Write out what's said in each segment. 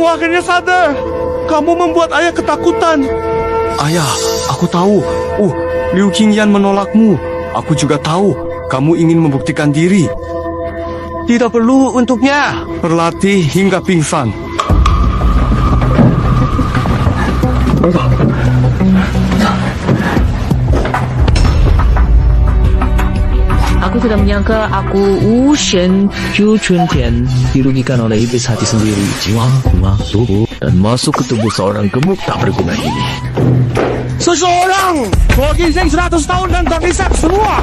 Kamu akhirnya sadar. Kamu membuat ayah ketakutan. Ayah, aku tahu. Liu Qingyan menolakmu. Aku juga tahu kamu ingin membuktikan diri. Tidak perlu untuknya. Berlatih hingga pingsan. Aku tidak menyangka aku Wu Shen Qiu Chuntian dirugikan oleh iblis hati sendiri, jiwa, tubuh, dan masuk ke tubuh seorang gemuk tak berguna ini. Seseorang berginseng 100 tahun dan terdesak semua.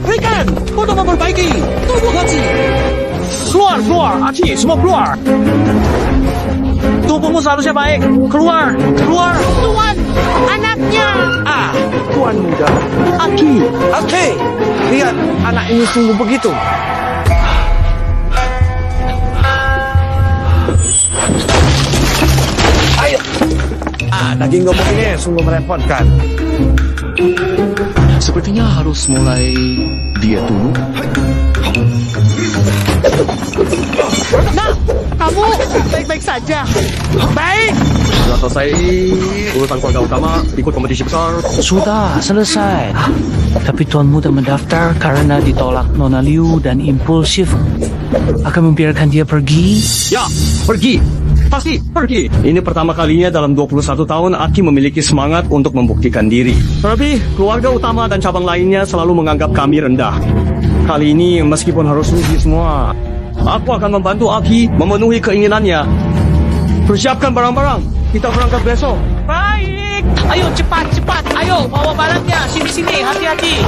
Berikan untuk memperbaiki tubuh Haji. Keluar, Haji, semua keluar. Tubuhmu seharusnya baik. Keluar. Tuan, anaknya. Tuan muda. Aki. Lihat, anak ini sungguh begitu. Ayo. Daging gomong ini sungguh merepotkan. Sepertinya harus mulai diet dulu. Nah, kamu baik-baik saja. Baik. Sudah selesai urusan keluarga utama, ikut kompetisi besar. Sudah selesai. Tapi Tuan Muda mendaftar karena ditolak Nona Liu dan impulsif. Akan membiarkan dia pergi? Ya, pergi. Pasti pergi. Ini pertama kalinya dalam 21 tahun Aki memiliki semangat untuk membuktikan diri. Terlebih, keluarga utama dan cabang lainnya selalu menganggap kami rendah. Kali ini, meskipun harus rugi semua, aku akan membantu Aki memenuhi keinginannya. Persiapkan barang-barang. Kita berangkat besok. Baik. Ayo cepat. Ayo bawa barangnya. Sini, hati-hati.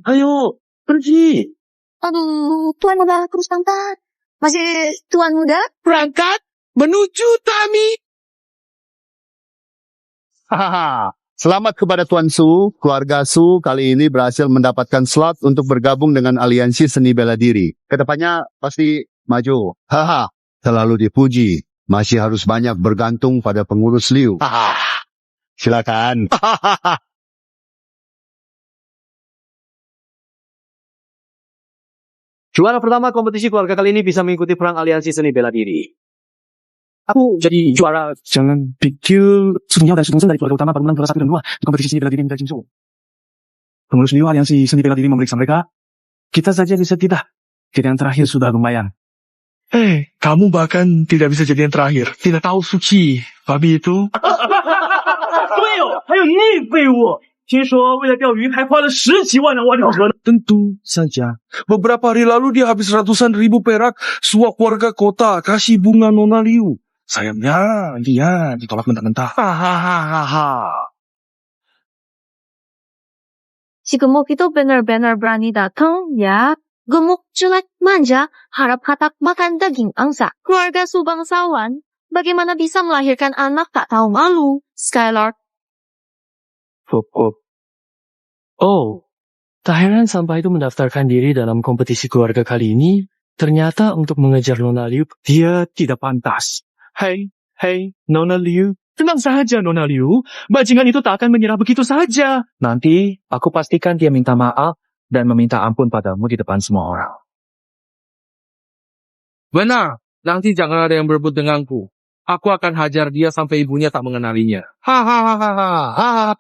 Ayo, pergi. Aduh, Tuan Muda terus angkat. Masih Tuan Muda? Berangkat menuju Tami. Selamat kepada Tuan Su. Keluarga Su kali ini berhasil mendapatkan slot untuk bergabung dengan aliansi seni bela diri. Kedepannya pasti maju. Selalu dipuji. Masih harus banyak bergantung pada pengurus Liu. Silakan. Juara pertama kompetisi keluarga kali ini bisa mengikuti perang aliansi seni bela diri. Aku jadi juara. Jangan pikir Sun Yao dan Su Dongsen dari keluarga utama bangunan juara 1 dan 2 di kompetisi seni bela diri Minta Jinsu. Pengurus Liu aliansi seni bela diri memeriksa mereka. Kita saja bisa tidak. Jadi yang terakhir sudah lumayan. Kamu bahkan tidak bisa jadi yang terakhir. Tidak tahu suci. Babi itu. 对哦，还有那废物，听说为了钓鱼还花了10几万的挖条河呢。 Tentu saja. Beberapa hari lalu dia habis ratusan ribu perak. Suap warga kota kasih bunga Nona Liu. Sayangnya dia ditolak mentah-mentah. Si gemuk itu benar-benar berani datang, ya. Gemuk, jelek, manja, harap hatak makan daging angsa. Keluarga Su bangsawan, bagaimana bisa melahirkan anak tak tahu malu? Skylark. Oh, tak heran sampah itu mendaftarkan diri dalam kompetisi keluarga kali ini. Ternyata untuk mengejar Nona Liu, Dia tidak pantas. Hei, Nona Liu. Tenang saja, Nona Liu. Bajingan itu tak akan menyerah begitu saja. nanti aku pastikan dia minta maaf dan meminta ampun padamu di depan semua orang. Benar, nanti jangan ada yang berebut denganku. Aku akan hajar dia sampai ibunya tak mengenalinya. Hahaha.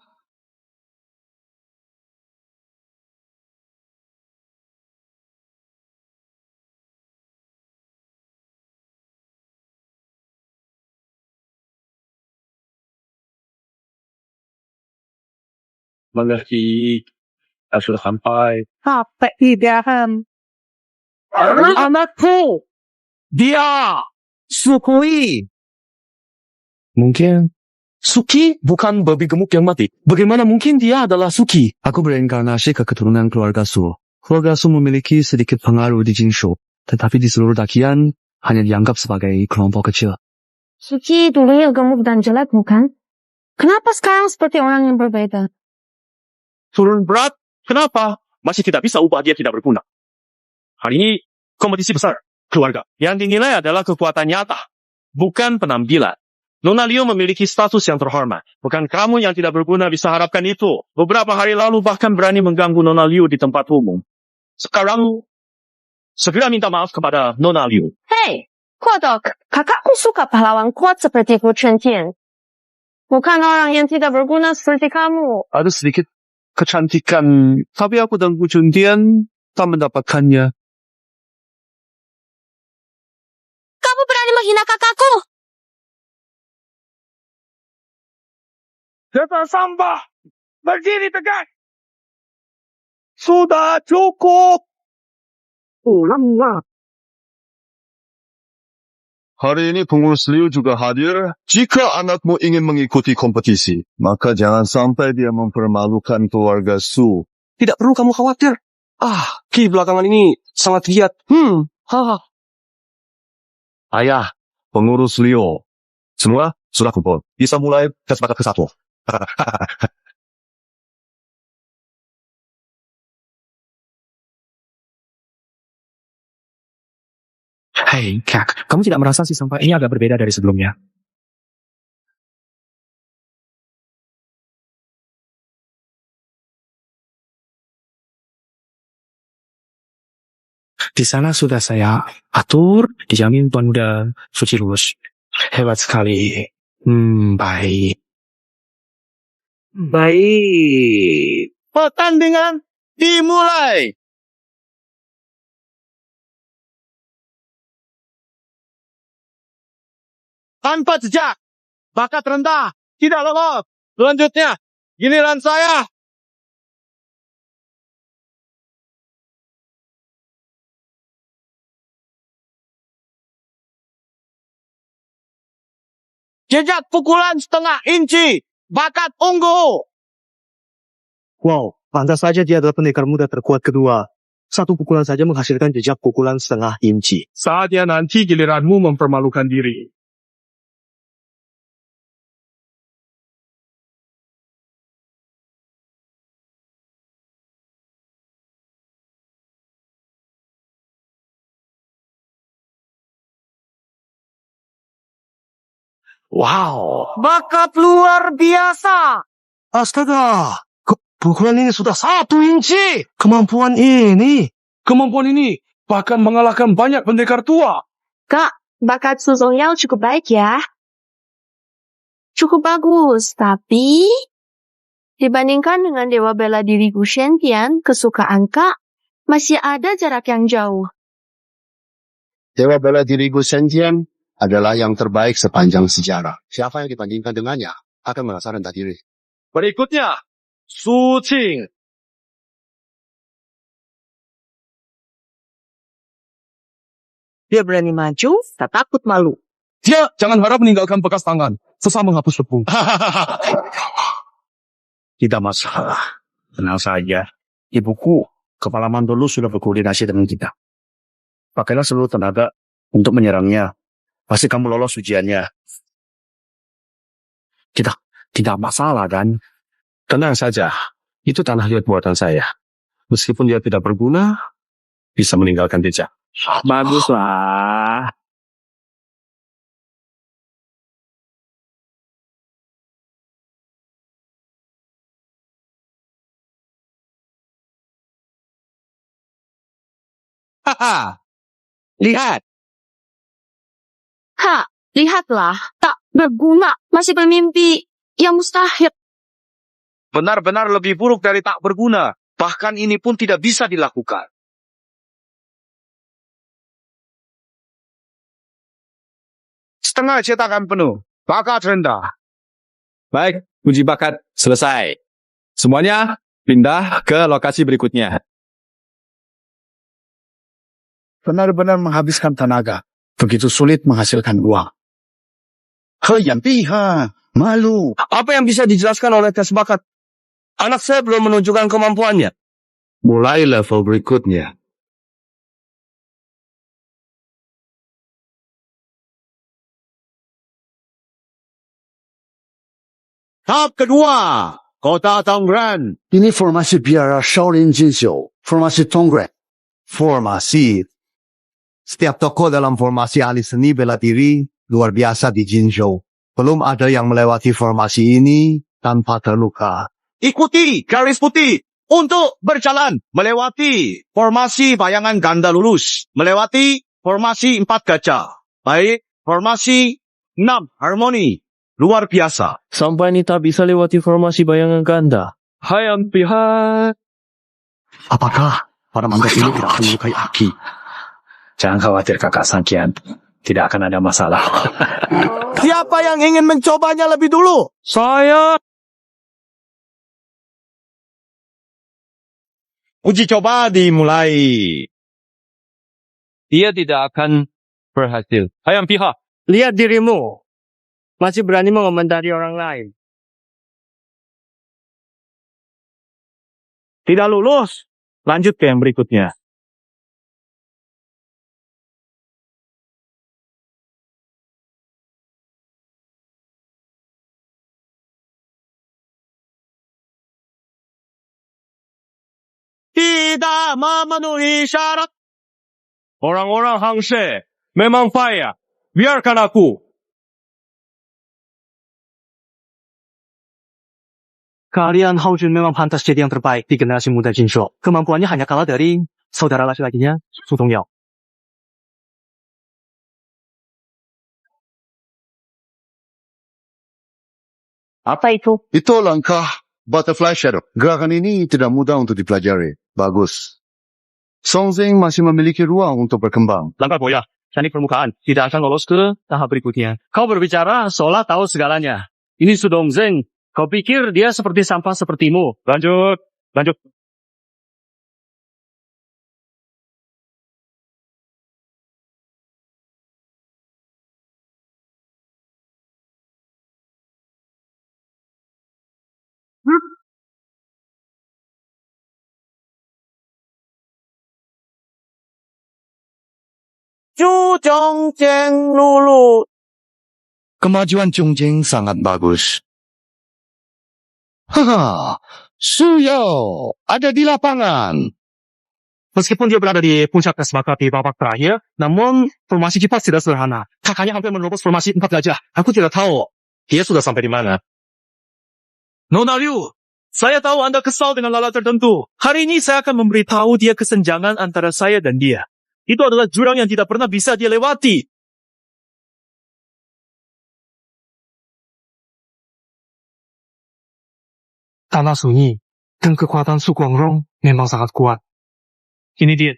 Mengerti. Sudah sampai. Tidak. Anakku. Dia. Sukui. Mungkin Suki bukan babi gemuk yang mati. Bagaimana mungkin dia adalah Suki? Aku berinkarnasi ke keturunan keluarga Su. Keluarga Su memiliki sedikit pengaruh di Jinshu. Tetapi di seluruh Dakian hanya dianggap sebagai kelompok kecil. Suki dulunya gemuk dan jelek, bukan? Kenapa sekarang seperti orang yang berbeda? Turun berat? Kenapa? Masih tidak bisa ubah dia tidak berguna. Hari ini kompetisi besar keluarga. Yang dinilai adalah kekuatan nyata, bukan penampilan. Nona Liu memiliki status yang terhormat. Bukan kamu yang tidak berguna bisa harapkan itu. Beberapa hari lalu bahkan berani mengganggu Nona Liu di tempat umum. Sekarang, segera minta maaf kepada Nona Liu. Hei, Kodok, kakakku suka pahlawan kuat seperti Gu Chuntian. Bukan orang yang tidak berguna seperti kamu. Ada sedikit kecantikan, tapi aku dan Gu Chuntian tak mendapatkannya. Kamu berani menghina kakakku? Jangan sampah! Berdiri tegak! Sudah cukup! Hari ini pengurus Liu juga hadir. Jika anakmu ingin mengikuti kompetisi, maka jangan sampai dia mempermalukan keluarga Su. Tidak perlu kamu khawatir. Ki belakangan ini sangat giat. Ayah, pengurus Liu. Semua sudah kumpul. Bisa mulai kesepakatan ke-1. Hei, Kak, kamu tidak merasa sistem ini agak berbeda dari sebelumnya? Di sana sudah saya atur, dijamin Tuan Muda suci lulus. Hebat sekali. Baik. Baik. Pertandingan dimulai. Tanpa jejak. Bakat rendah. Tidak lolos. Selanjutnya, giliran saya. Jejak pukulan setengah inci. Bakat unggul. Wow, pantas saja dia adalah pendekar muda terkuat kedua. Satu pukulan saja menghasilkan jejak pukulan setengah inci. Saatnya nanti giliranmu mempermalukan diri. Wow. Bakat luar biasa. Astaga, pukulan ini sudah 1 inci. Kemampuan ini Bahkan mengalahkan banyak pendekar tua. Kak, bakat Su Zongyao cukup baik ya. Cukup bagus, tapi dibandingkan dengan dewa bela diri Gu Shenpian, kesukaan Kak masih ada jarak yang jauh. Dewa bela diri Gu Shenjian adalah yang terbaik sepanjang sejarah. Siapa yang dibandingkan dengannya akan merasa rendah diri. Berikutnya, Su Qing. Dia berani maju, tak takut malu. Dia jangan harap meninggalkan bekas tangan. Susah menghapus debu. Tidak masalah. Tenang saja. Ibuku, kepala mandolu sudah berkoordinasi dengan kita. Pakailah seluruh tenaga untuk menyerangnya. Pasti kamu lolos ujiannya. Tidak masalah kan? Tenang saja. Itu tanah liat buatan saya. Meskipun dia tidak berguna, bisa meninggalkan jejak. Baguslah. Lihat. Kak, lihatlah. Tak berguna. Masih bermimpi. Yang mustahil. Benar-benar lebih buruk dari tak berguna. Bahkan ini pun tidak bisa dilakukan. Setengah cetakan penuh. Bakat rendah. Baik, uji bakat selesai. Semuanya pindah ke lokasi berikutnya. Benar-benar menghabiskan tenaga. Begitu sulit menghasilkan uang. Malu. Apa yang bisa dijelaskan oleh tes bakat? Anak saya belum menunjukkan kemampuannya. Mulai level berikutnya. Tahap kedua, Kota Tongren. Ini formasi biara Shaolin Jinshu. Formasi Tongren. Formasi. Setiap tokoh dalam formasi ahli seni bela diri luar biasa di Jinshu. Belum ada yang melewati formasi ini tanpa terluka. Ikuti garis putih untuk berjalan melewati formasi bayangan ganda lurus, melewati formasi 4 gajah, baik formasi 6 harmoni, luar biasa. Sampai ni tak bisa lewati formasi bayangan ganda. Hayam pihak. Apakah para manggap ini tidak akan melukai Aki? Jangan khawatir kakak Sangkian. Tidak akan ada masalah. Siapa yang ingin mencobanya lebih dulu? Saya. Uji coba dimulai. Dia tidak akan berhasil. Hayam pihak. Lihat dirimu. Masih berani mengomentari orang lain. Tidak lulus. Lanjut ke yang berikutnya. Tidak memenuhi syarat. Orang-orang Hangse memang payah. Biarkan aku. Kalian Hao Jun memang pantas jadi yang terbaik di generasi muda Jinshu. Kemampuannya hanya kalah dari saudara laki-lakinya, Su Dongyao. Apa itu? Itu langkah Butterfly Shadow. Gerakan ini tidak mudah untuk dipelajari. Bagus. Song Zeng masih memiliki ruang untuk berkembang. Langkah boya, teknik permukaan, tidak akan lolos ke tahap berikutnya. Kau berbicara seolah tahu segalanya. Ini Su Dongzeng. Kau pikir dia seperti sampah sepertimu. Lanjut. Zhu Zhongjing lulu. Kemajuan Chongjing sangat bagus. Haha, Su Yao ada di lapangan. Meskipun dia berada di puncak semangat di babak terakhir, namun formasi kita tidak sederhana. Kakaknya hampir menerobos formasi 4 gajah. Aku tidak tahu dia sudah sampai di mana. Nona Liu, saya tahu Anda kesal dengan lalat tertentu. Hari ini saya akan memberitahu dia kesenjangan antara saya dan dia. Itu adalah jurang yang tidak pernah bisa dia lewati. Tanah sunyi dan kekuatan Su Guangrong memang sangat kuat. Ini dia.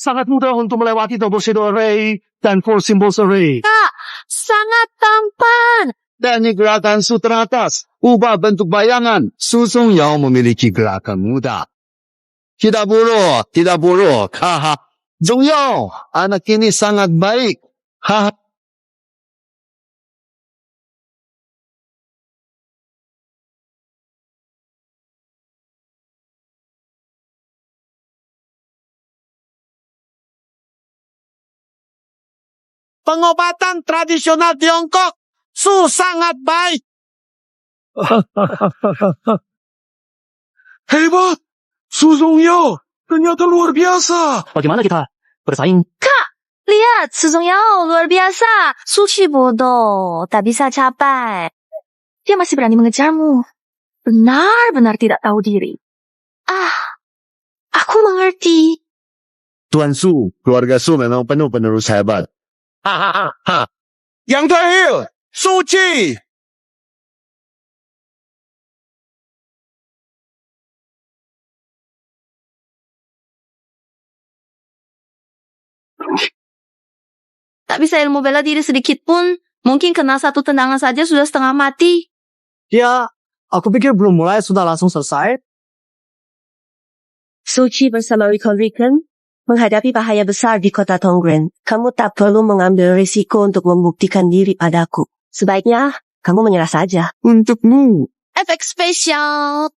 Sangat mudah untuk melewati double shadow array dan four symbols array. Kak, sangat tampan. Teknik gerakan Su teratas. Ubah bentuk bayangan. Su Zongyao memiliki gerakan mudah. Tidak buruk. Haha. Zongyao, anak ini sangat baik. Haha. Pengobatan tradisional Tiongkok. Su sangat baik. Hebat! Su Zongyao, ternyata luar biasa. Bagaimana kita bersaing? Lihat, Su Zongyao luar biasa. Suci bodoh, tak bisa capai. Dia masih berani mengejarmu. Benar-benar tidak tahu diri. Aku mengerti. Tuan Su, keluarga Su memang penuh penerus hebat. Yang terakhir, Suci. Tak bisa ilmu bela diri sedikit pun. Mungkin kena satu tendangan saja sudah setengah mati. Ya, aku pikir belum mulai sudah langsung selesai. Suci bersama Rickon menghadapi bahaya besar di kota Tongren. Kamu tak perlu mengambil risiko untuk membuktikan diri padaku. Sebaiknya kamu menyerah saja. Untukmu, efek spesial.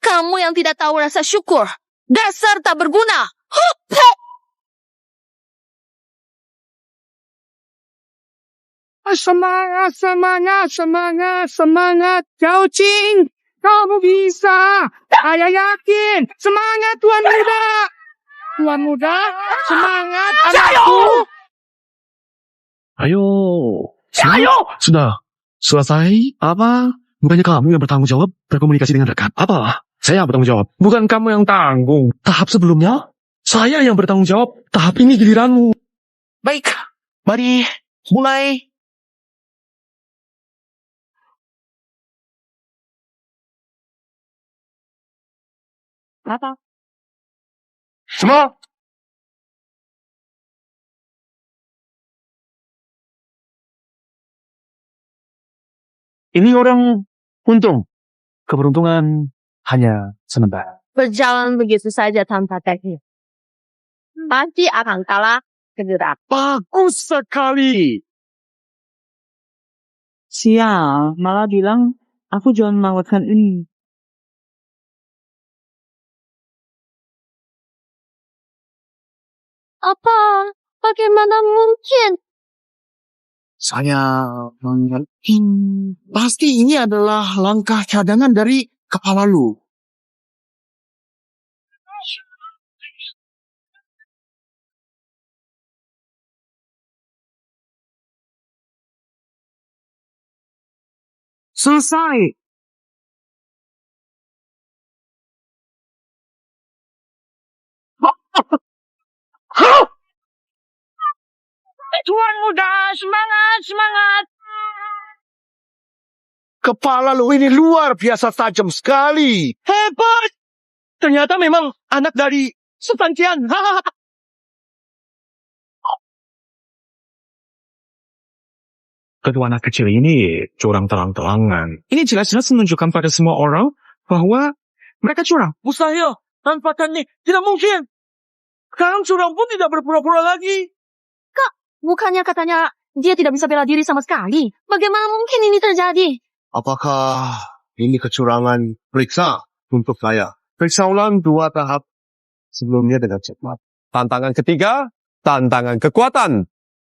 Kamu yang tidak tahu rasa syukur. Dasar tak berguna. Hup, hup. Semangat, semangat, semangat, semangat, Yao Qing. Kamu bisa. Saya yakin. Semangat, Tuan Muda. Tuan Muda, semangat, anakku. Ayo. Sudah selesai? Apa? Bukannya kamu yang bertanggung jawab berkomunikasi dengan rekan? Apa? Saya yang bertanggung jawab. Bukan kamu yang tanggung. Tahap sebelumnya, saya yang bertanggung jawab. Tahap ini giliranmu. Baik, mari mulai. Apa? Semua. Ini orang untung. Keberuntungan hanya sementara. Berjalan begitu saja tanpa teknik. Pasti akan kalah kegerak. Bagus sekali. Sial, malah bilang aku jangan melewatkan ini. Apa? Bagaimana mungkin? Saya mengerti. Pasti ini adalah langkah cadangan dari kepala lu. Selesai. Tuan Muda, semangat, semangat. Kepala lu ini luar biasa tajam sekali. Hebat! Ternyata memang anak dari Sultan Tian. Kedua anak kecil ini curang terang-terangan. Ini jelas-jelas menunjukkan pada semua orang bahwa mereka curang. Mustahil. Tanpa teknik. Tidak mungkin. Sekarang curang pun tidak berpura-pura lagi. Bukannya katanya dia tidak bisa bela diri sama sekali. Bagaimana mungkin ini terjadi? Apakah ini kecurangan? Periksa untuk saya. Periksa ulang 2 tahap sebelumnya dengan cepat. Tantangan ketiga, tantangan kekuatan.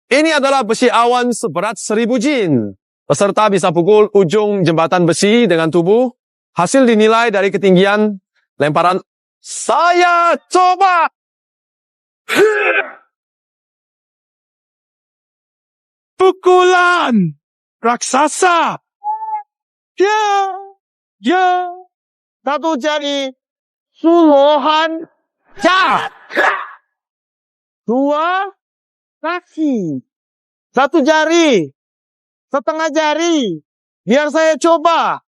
Ini adalah besi awan seberat 1000 jin. Peserta bisa pukul ujung jembatan besi dengan tubuh. Hasil dinilai dari ketinggian lemparan. Saya coba! Pukulan raksasa. Ya. Satu jari. Sulohan. Ya. 2 kaki. 1 jari. Setengah jari. Biar saya coba.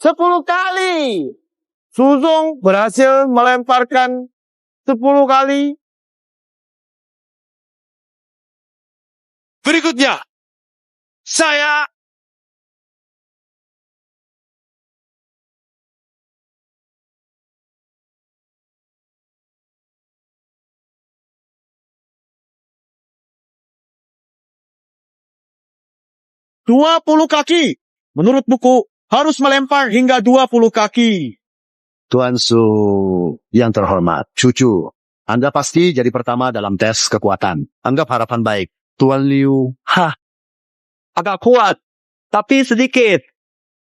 Sepuluh kali. Suzong berhasil melemparkan 10 kali. Berikutnya, saya Dua 20 kaki. Menurut buku, harus melempar hingga 20 kaki. Tuan Su yang terhormat, cucu, Anda pasti jadi pertama dalam tes kekuatan. Anggap harapan baik. Tuan Liu, Agak kuat. Tapi sedikit.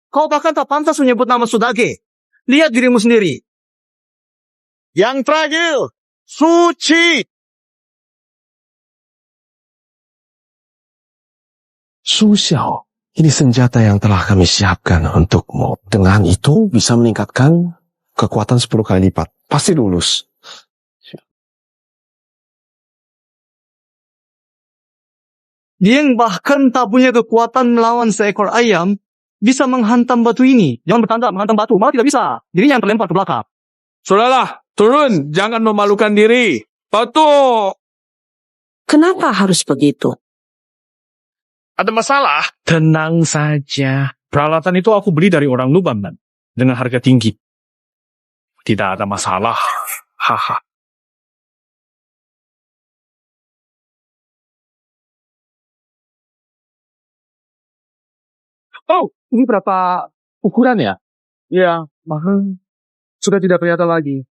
Kau bahkan tak pantas menyebut nama Sudage. Lihat dirimu sendiri. Yang terakhir, Suci. Su Xiao, ini senjata yang telah kami siapkan untukmu. Dengan itu bisa meningkatkan kekuatan 10 kali lipat. Pasti lulus. Dia yang bahkan tak punya kekuatan melawan seekor ayam, bisa menghantam batu ini. Jangan bertanda menghantam batu, malah tidak bisa. Dirinya yang terlempar ke belakang. Sudahlah, turun. Jangan memalukan diri. Patuh. Kenapa harus begitu? ada masalah. Tenang saja. Peralatan itu aku beli dari orang Lubang, Man. dengan harga tinggi. Tidak ada masalah. Haha. Oh, ini berapa ukuran ya? Ya, mahal. Sudah tidak kelihatan lagi.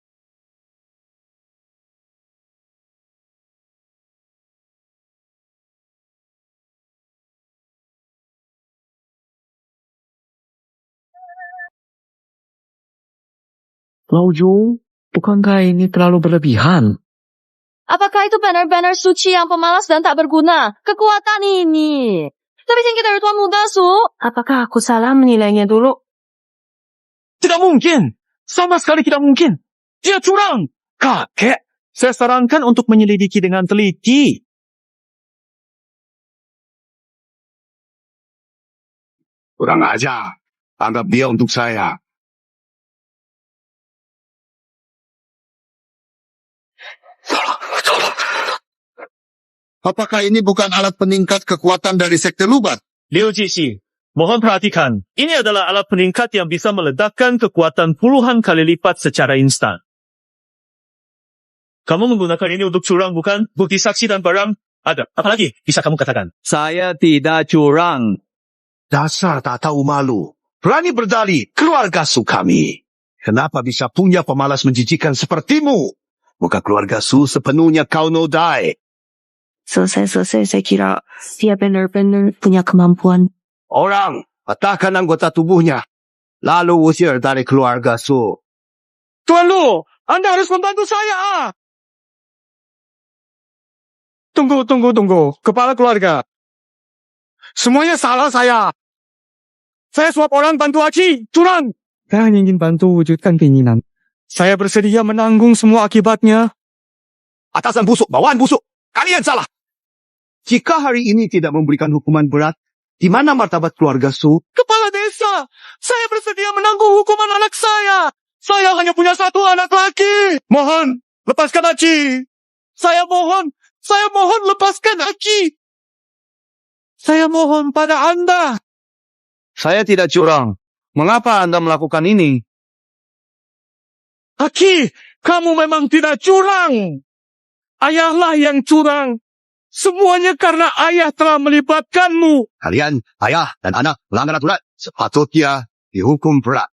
Lauju, bukankah ini terlalu berlebihan? Apakah itu banner-banner suci yang pemalas dan tak berguna? Kekuatan ini. Tapi kan kita ritual muda, Su. Apakah aku salah menilainya dulu? Tidak mungkin. Sama sekali tidak mungkin. Dia curang. Kakek, saya sarankan untuk menyelidiki dengan teliti. Kurang ajar. Anggap dia untuk saya. Apakah ini bukan alat peningkat kekuatan dari sekte Lubat? Liu Jixi, mohon perhatikan. Ini adalah alat peningkat yang bisa meledakkan kekuatan puluhan kali lipat secara instan. Kamu menggunakan ini untuk curang, bukan? Bukti saksi dan barang ada. Apalagi bisa kamu katakan? Saya tidak curang. Dasar tak tahu malu. Berani berdalih keluarga Su kami. Kenapa bisa punya pemalas menjijikan sepertimu? Bukan keluarga Su sepenuhnya kau nodai. Selesai, saya kira dia benar-benar punya kemampuan. Orang patahkan anggota tubuhnya. Lalu usir dari keluarga Su. Tuan Lu, Anda harus membantu saya. Tunggu. Kepala keluarga. Semuanya salah saya. Saya suap orang bantu Aki, curang. Saya hanya ingin bantu wujudkan keinginan. Saya bersedia menanggung semua akibatnya. Atasan busuk, bawahan busuk. Kalian salah. Jika hari ini tidak memberikan hukuman berat, di mana martabat keluarga Su? Kepala desa, saya bersedia menanggung hukuman anak saya. Saya hanya punya satu anak laki. Mohon, lepaskan Aki. Saya mohon lepaskan Aki. Saya mohon pada Anda. Saya tidak curang. Mengapa Anda melakukan ini? Aki, kamu memang tidak curang. Ayahlah yang curang. Semuanya karena ayah telah melibatkanmu. Kalian, ayah dan anak melanggar aturan. Sepatutnya dihukum berat.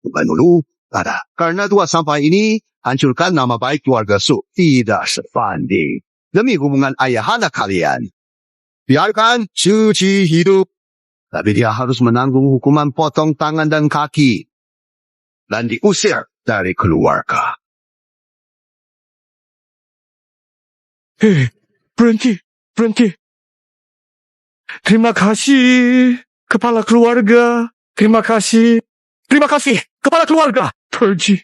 Bukan dulu, ada. Karena dua sampah ini hancurkan nama baik keluarga Su. Tidak sebanding. Demi hubungan ayah anak kalian. Biarkan cuci hidup. Tapi dia harus menanggung hukuman potong tangan dan kaki. Dan diusir dari keluarga. Hei, berhenti. Terima kasih, kepala keluarga. Terima kasih, kepala keluarga. Pergi.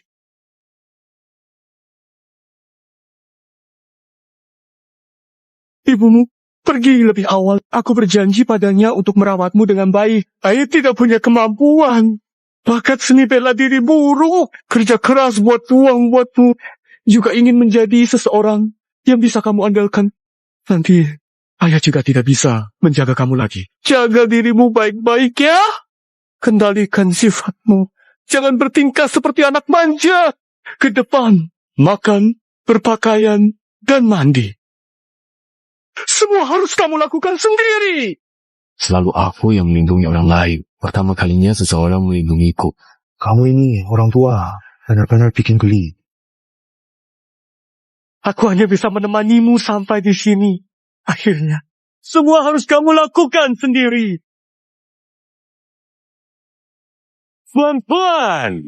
Ibumu pergi lebih awal. Aku berjanji padanya untuk merawatmu dengan baik. Ayah tidak punya kemampuan. Bakat seni bela diri buruk. Kerja keras buat uang buatmu. Juga ingin menjadi seseorang yang bisa kamu andalkan. Nanti, ayah juga tidak bisa menjaga kamu lagi. Jaga dirimu baik-baik ya. Kendalikan sifatmu. Jangan bertingkah seperti anak manja. Ke depan, makan, berpakaian, dan mandi. Semua harus kamu lakukan sendiri. Selalu aku yang melindungi orang lain. Pertama kalinya seseorang melindungiku. Kamu ini orang tua. Benar-benar bikin geli. Aku hanya bisa menemanimu sampai di sini. Akhirnya, semua harus kamu lakukan sendiri. Puan-puan.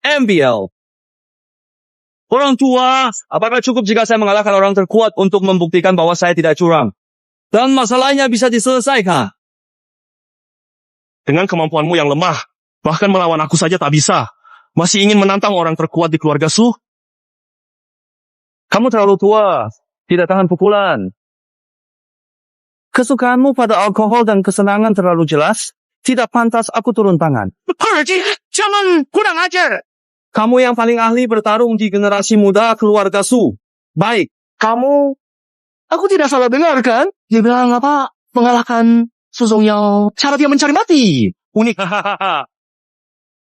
MBL. Orang tua, apakah cukup jika saya mengalahkan orang terkuat untuk membuktikan bahwa saya tidak curang? Dan masalahnya bisa diselesaikan. Dengan kemampuanmu yang lemah, bahkan melawan aku saja tak bisa. Masih ingin menantang orang terkuat di keluarga Su? Kamu terlalu tua, tidak tahan pukulan. Kesukaanmu pada alkohol dan kesenangan terlalu jelas, tidak pantas aku turun tangan. Pergi, jangan kurang ajar. Kamu yang paling ahli bertarung di generasi muda keluarga Su. Baik, kamu... Aku tidak salah dengar kan? Dia bilang apa? Mengalahkan Su Zongyao. Cara dia mencari mati. Unik.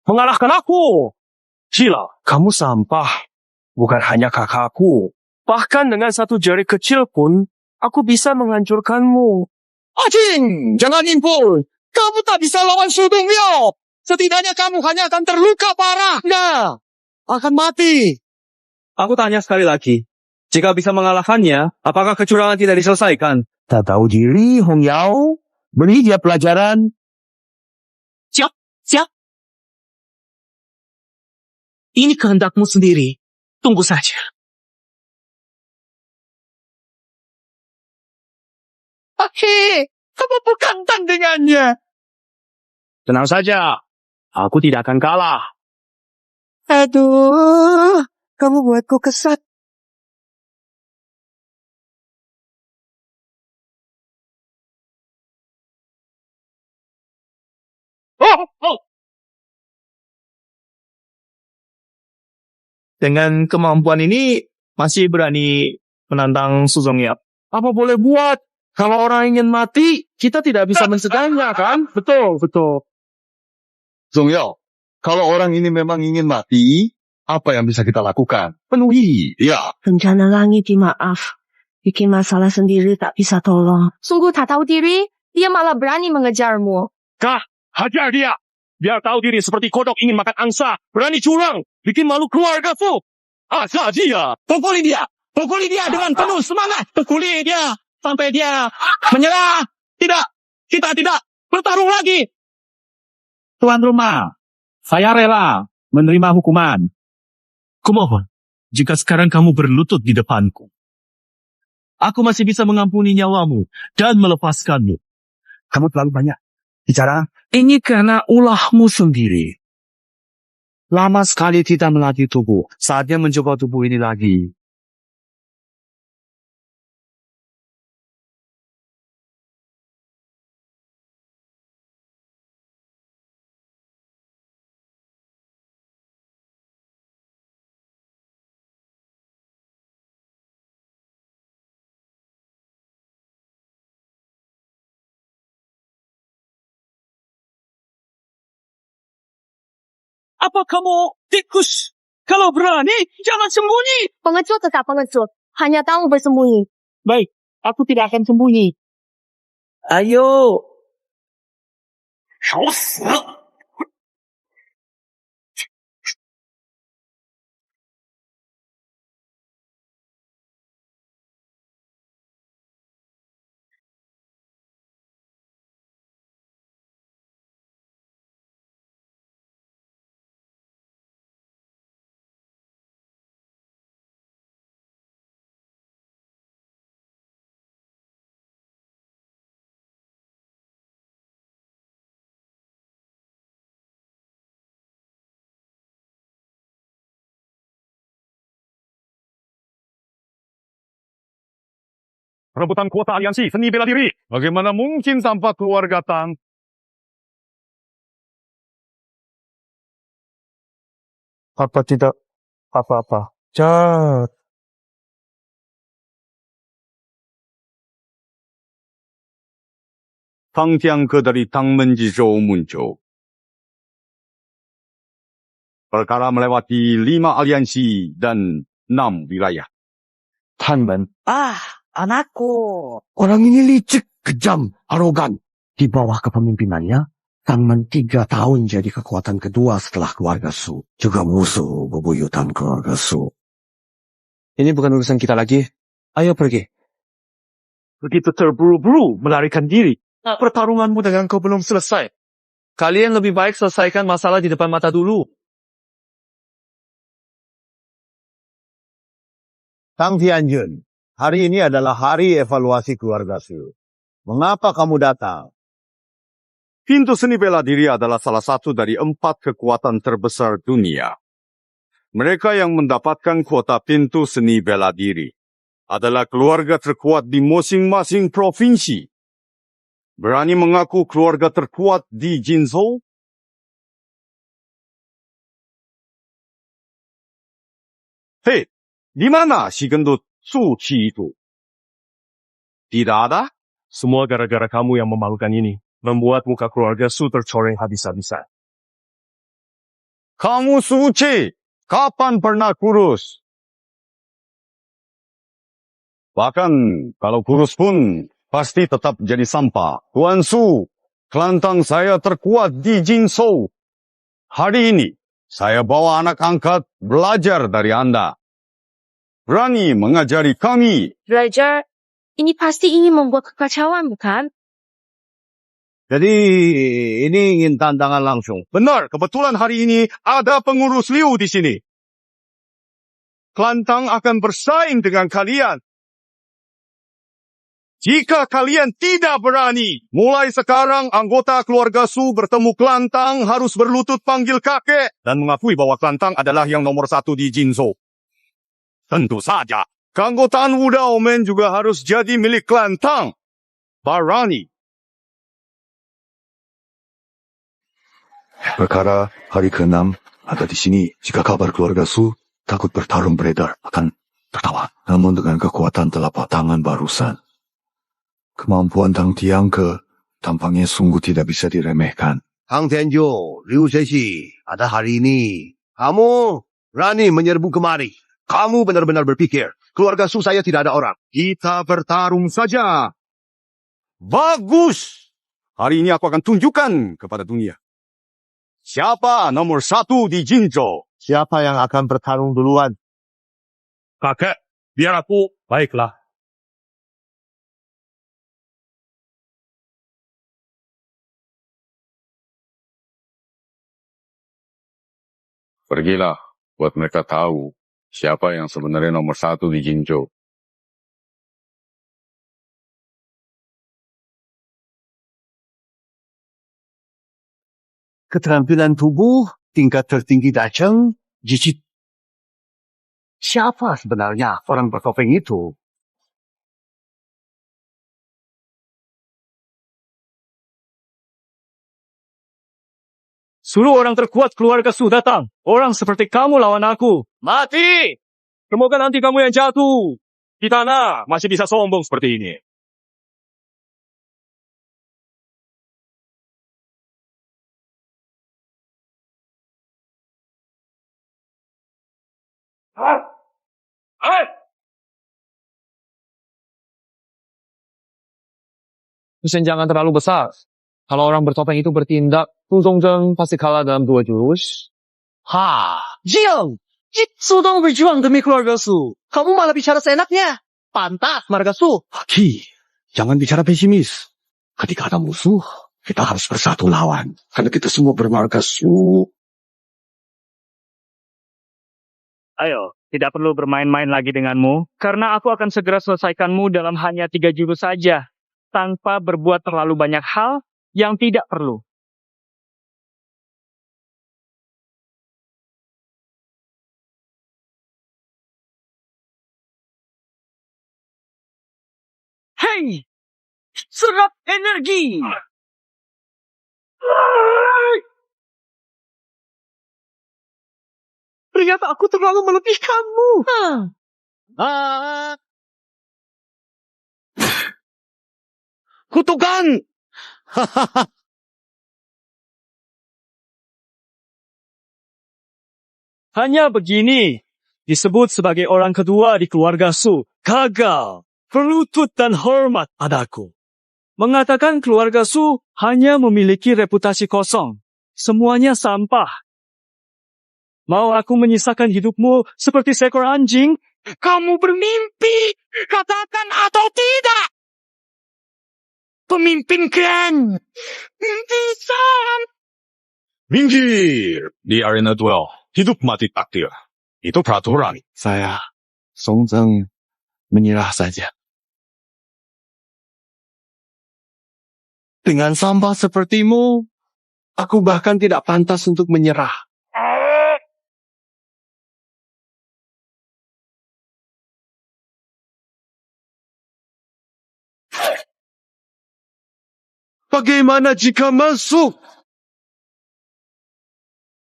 mengalahkan aku. Gila, kamu sampah. Bukan hanya kakakku. Bahkan dengan satu jari kecil pun, aku bisa menghancurkanmu. Ajing, jangan impul. Kamu tak bisa lawan Su Dongyao. Setidaknya kamu hanya akan terluka parah. Nah, akan mati. Aku tanya sekali lagi. Jika bisa mengalahkannya, apakah kecurangan tidak diselesaikan? Tak tahu diri, Hong Yao. Beri dia pelajaran. Siap, siap. Ini kehendakmu sendiri. Tunggu saja. Oke, kamu bukan tandingannya. Tenang saja. Aku tidak akan kalah. Aduh, kamu buatku kesat. Dengan kemampuan ini, masih berani menantang Su Dongyao. Apa boleh buat? Kalau orang ingin mati, kita tidak bisa mencegahnya, kan? Betul, betul. Dongyao, kalau orang ini memang ingin mati, apa yang bisa kita lakukan? Penuhi, ya. Rencana langit dimaaf. Bikin masalah sendiri tak bisa tolong. Sungguh tak tahu diri, dia malah berani mengejarmu. Kah, hajar dia. Biar tahu diri seperti kodok ingin makan angsa. Berani curang. Bikin malu keluarga Fu. Asal dia. Pukuli dia. Pukuli dia dengan penuh semangat. Pukuli dia. Sampai dia menyerah. Tidak. Kita tidak bertarung lagi. Tuan rumah, saya rela menerima hukuman. Kumohon, jika sekarang kamu berlutut di depanku, aku masih bisa mengampuni nyawamu dan melepaskanmu. Kamu terlalu banyak bicara. Ini karena ulahmu sendiri. Lama sekali tidak melatih tubuh. Saatnya mencoba tubuh ini lagi. Apa kamu tikus? Kalau berani, jangan sembunyi. Pengecut tetap pengecut. Hanya tahu bersembunyi. Baik, aku tidak akan sembunyi. Ayo. 找死！ Rebutan kuota aliansi seni bela diri. Bagaimana mungkin tanpa keluarga Tang? Apa tidak apa-apa. Cat. Tangjiangke dari Tangmenjizhou muncul. Perkara melewati 5 aliansi dan 6 wilayah. Tanmen. Anakku. Orang ini licik, kejam, arogan. Di bawah kepemimpinannya, Tanmen 3 tahun jadi kekuatan kedua setelah keluarga Su. Juga musuh bebuyutan keluarga Su. Ini bukan urusan kita lagi. Ayo pergi. Begitu terburu-buru melarikan diri. Pertarunganmu dengan kau belum selesai. Kalian lebih baik selesaikan masalah di depan mata dulu. Tang Tianjun, hari ini adalah hari evaluasi keluarga Su. Mengapa kamu datang? Pintu seni bela diri adalah salah satu dari 4 kekuatan terbesar dunia. Mereka yang mendapatkan kuota pintu seni bela diri adalah keluarga terkuat di masing-masing provinsi. Berani mengaku keluarga terkuat di Jinzhou? Hei, di mana si gendut Su Qi itu? Tidak ada? Semua gara-gara kamu yang memalukan ini. Membuat muka keluarga Su tercoreng habis-habisan. Kamu suci. Kapan pernah kurus? Bahkan kalau kurus pun pasti tetap jadi sampah. Tuan Su, kelantang saya terkuat di Jinzhou. Hari ini, saya bawa anak angkat belajar dari Anda. Berani mengajari kami. Belajar, ini pasti ingin membuat kekacauan, bukan? Jadi ini ingin tantangan langsung. Benar, kebetulan hari ini ada pengurus Liu di sini. Kelantang akan bersaing dengan kalian. Jika kalian tidak berani, mulai sekarang anggota keluarga Su bertemu Kelantang harus berlutut panggil kakek dan mengakui bahwa Kelantang adalah yang nomor 1 di Jinzhou. Tentu saja, keanggotaan Wuda Omen juga harus jadi milik Kelantang. Berani. Perkara hari ke-6 ada di sini. Jika kabar keluarga Su takut bertarung beredar, akan tertawa. Namun dengan kekuatan telapak tangan barusan, kemampuan Tang Tiangke tampaknya sungguh tidak bisa diremehkan. Tang Tianzhou, Liu Zexi, ada hari ini. Kamu berani menyerbu kemari. Kamu benar-benar berpikir keluarga Su saya tidak ada orang. Kita bertarung saja. Bagus. Hari ini aku akan tunjukkan kepada dunia. Siapa nomor 1 di Jinzhou? Siapa yang akan bertarung duluan? Kakek, biar aku. Baiklah. Pergilah, buat mereka tahu siapa yang sebenarnya nomor 1 di Jinzhou. Keterampilan tubuh tingkat tertinggi Dacheng, Jicit. Siapa sebenarnya orang bertopeng itu? Suruh orang terkuat keluarga Su datang. Orang seperti kamu lawan aku. Mati! Semoga nanti kamu yang jatuh. Di tanah masih bisa sombong seperti ini. Kesenjangan terlalu besar. Kalau orang bertopeng itu bertindak, Tu Zhongzheng pasti kalah dalam 2 jurus. Jiang! Su dong berjuang demi keluarga Su. Kamu malah bicara seenaknya. Pantas marga Su. Ki, jangan bicara pesimis. Ketika ada musuh, kita harus bersatu lawan. Karena kita semua bermarga Su. Ayo, tidak perlu bermain-main lagi denganmu. Karena aku akan segera selesaikanmu dalam hanya 3 jurus saja. Tanpa berbuat terlalu banyak hal yang tidak perlu. Hei! Serap energi! Ternyata aku terlalu melebihkanmu. Kutukan! Hanya begini disebut sebagai orang kedua di keluarga Su. Gagal. Berlutut dan hormat padaku. Mengatakan keluarga Su hanya memiliki reputasi kosong. Semuanya sampah. Mau aku menyisakan hidupmu seperti seekor anjing? Kamu bermimpi. Katakan atau tidak. Pemimpin klan. Pimpisan. Minggir di arena duel. Hidup mati takdir. Itu peraturan. Saya, Song Zheng, menyerah saja. Dengan sampah sepertimu, aku bahkan tidak pantas untuk menyerah. Bagaimana jika masuk?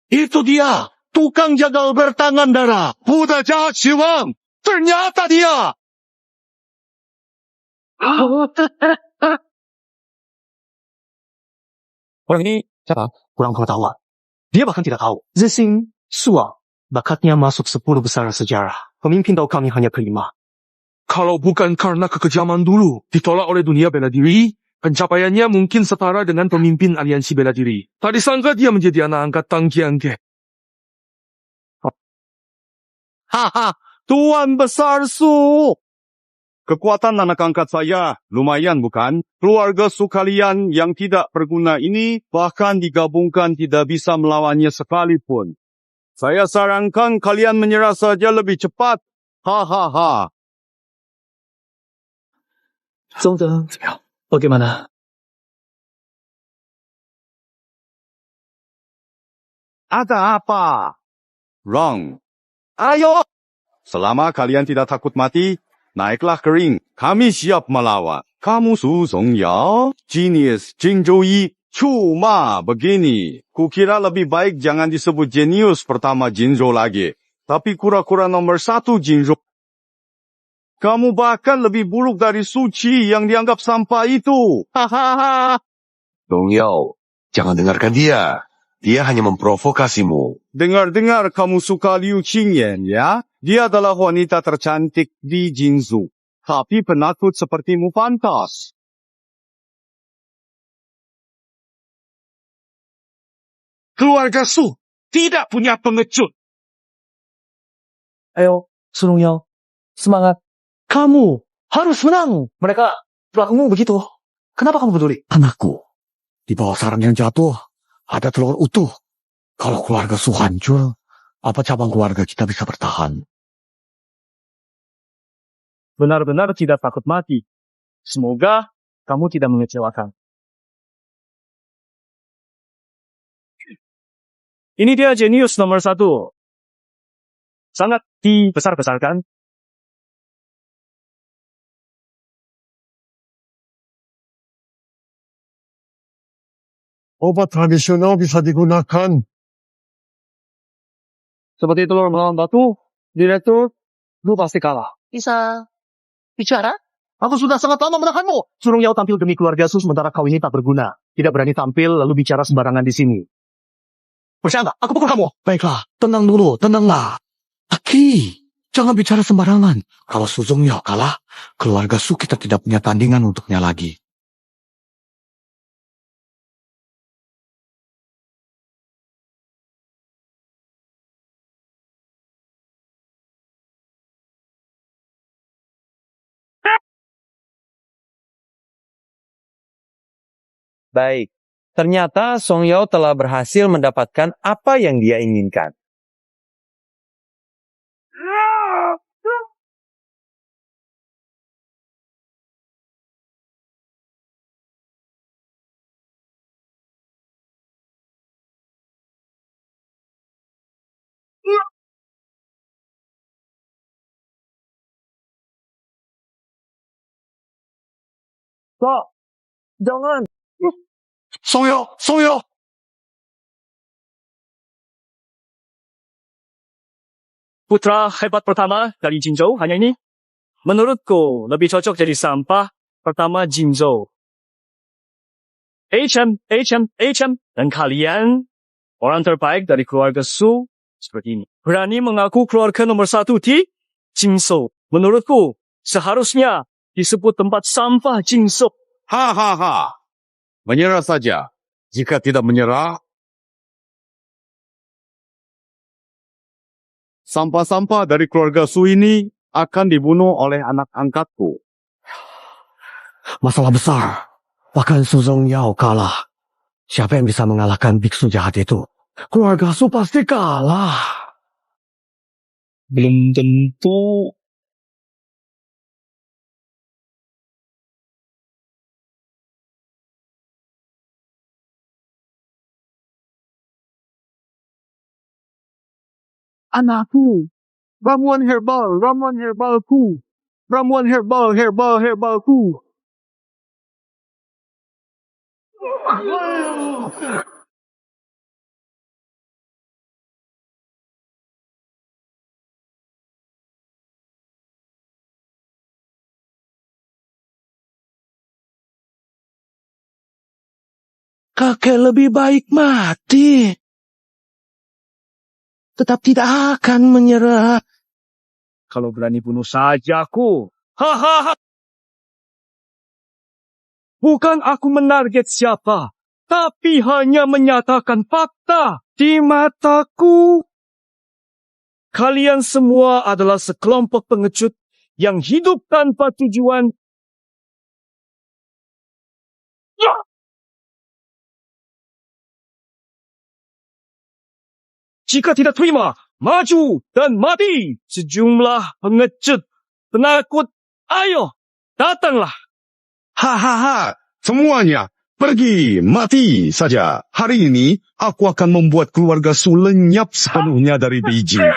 Itu dia, tukang jagal bertangan darah. Buddha jahat Siwang. Ternyata dia. Orang ini siapa? Kurang pengetahuan. Dia bahkan tidak tahu. Zexing Sua bakatnya masuk 10 besar sejarah. Pemimpin tahu kami hanya kelima. Kalau bukan karena kekejaman dulu ditolak oleh dunia bela diri, pencapaiannya mungkin setara dengan pemimpin aliansi bela diri. Tak disangka dia menjadi anak angkat Tang Qiange. Haha, Tuan Besar Su. Kekuatan anak angkat saya lumayan bukan? Keluarga Su kalian yang tidak berguna ini bahkan digabungkan tidak bisa melawannya sekalipun. Saya sarankan kalian menyerah saja lebih cepat. Hahaha. 宗德怎么样 ？Bagaimana? Ada apa? Wrong. Ayo. Selama kalian tidak takut mati, naiklah ke ring. Kami siap melawan. Kamu Su Zongyao, genius Jinzhou Yi, cuma begini. Kukira lebih baik jangan disebut jenius pertama Jinzhou lagi. Tapi kura-kura nomor 1 Jinzhou. Kamu bahkan lebih buruk dari Suci yang dianggap sampah itu. Hahaha. Dong Yao, jangan dengarkan dia. Dia hanya memprovokasimu. Dengar-dengar kamu suka Liu Qingyan, ya? Dia adalah wanita tercantik di Jinzhou. Tapi penakut sepertimu pantas. Keluarga Su tidak punya pengecut. Ayo, Su Longyao, semangat. Kamu harus menang. Mereka berlakumu begitu. Kenapa kamu peduli? Anakku, di bawah sarang yang jatuh, ada telur utuh. Kalau keluarga Su hancur, apa cabang keluarga kita bisa bertahan? Benar-benar tidak takut mati. Semoga kamu tidak mengecewakan. Ini dia jenius nomor 1. Sangat dibesar-besarkan. Obat tradisional bisa digunakan. Seperti telur melawan batu, Direktur, lu pasti kalah. Bisa bicara? Aku sudah sangat lama menahanmu. Su Longyao tampil demi keluarga Su, sementara kau ini tak berguna. Tidak berani tampil lalu bicara sembarangan di sini. Bercanda, aku pukul kamu. Baiklah, tenang dulu, tenanglah. Aki, jangan bicara sembarangan. Kalau Su Zongyao kalah, keluarga Su kita tidak punya tandingan untuknya lagi. Baik, ternyata Song Yao telah berhasil mendapatkan apa yang dia inginkan. Kak, jangan. Song Yao. Putra hebat pertama dari Jinzhou hanya ini. Menurutku lebih cocok jadi sampah pertama Jinzhou. HM, dan kalian orang terbaik dari keluarga Su seperti ini. Berani mengaku keluarga nomor 1 di Jinzhou. Menurutku seharusnya disebut tempat sampah Jinzhou. Hahaha. Menyerah saja. Jika tidak menyerah, sampah-sampah dari keluarga Su ini akan dibunuh oleh anak angkatku. Masalah besar. Bahkan Su Zongyao kalah. Siapa yang bisa mengalahkan biksu jahat itu? Keluarga Su pasti kalah. Belum tentu. Anakku, ramuan herbalku. Ramuan herbalku. Kakek lebih baik mati. tetap tidak akan menyerah. Kalau berani bunuh saja aku. Hahaha. Bukan aku menarget siapa, tapi hanya menyatakan fakta di mataku. Kalian semua adalah sekelompok pengecut yang hidup tanpa tujuan. Jika tidak terima, maju dan mati. Sejumlah pengecut, penakut, ayo, datanglah. Hahaha, semuanya pergi mati saja. Hari ini aku akan membuat keluarga Su lenyap sepenuhnya dari Beijing.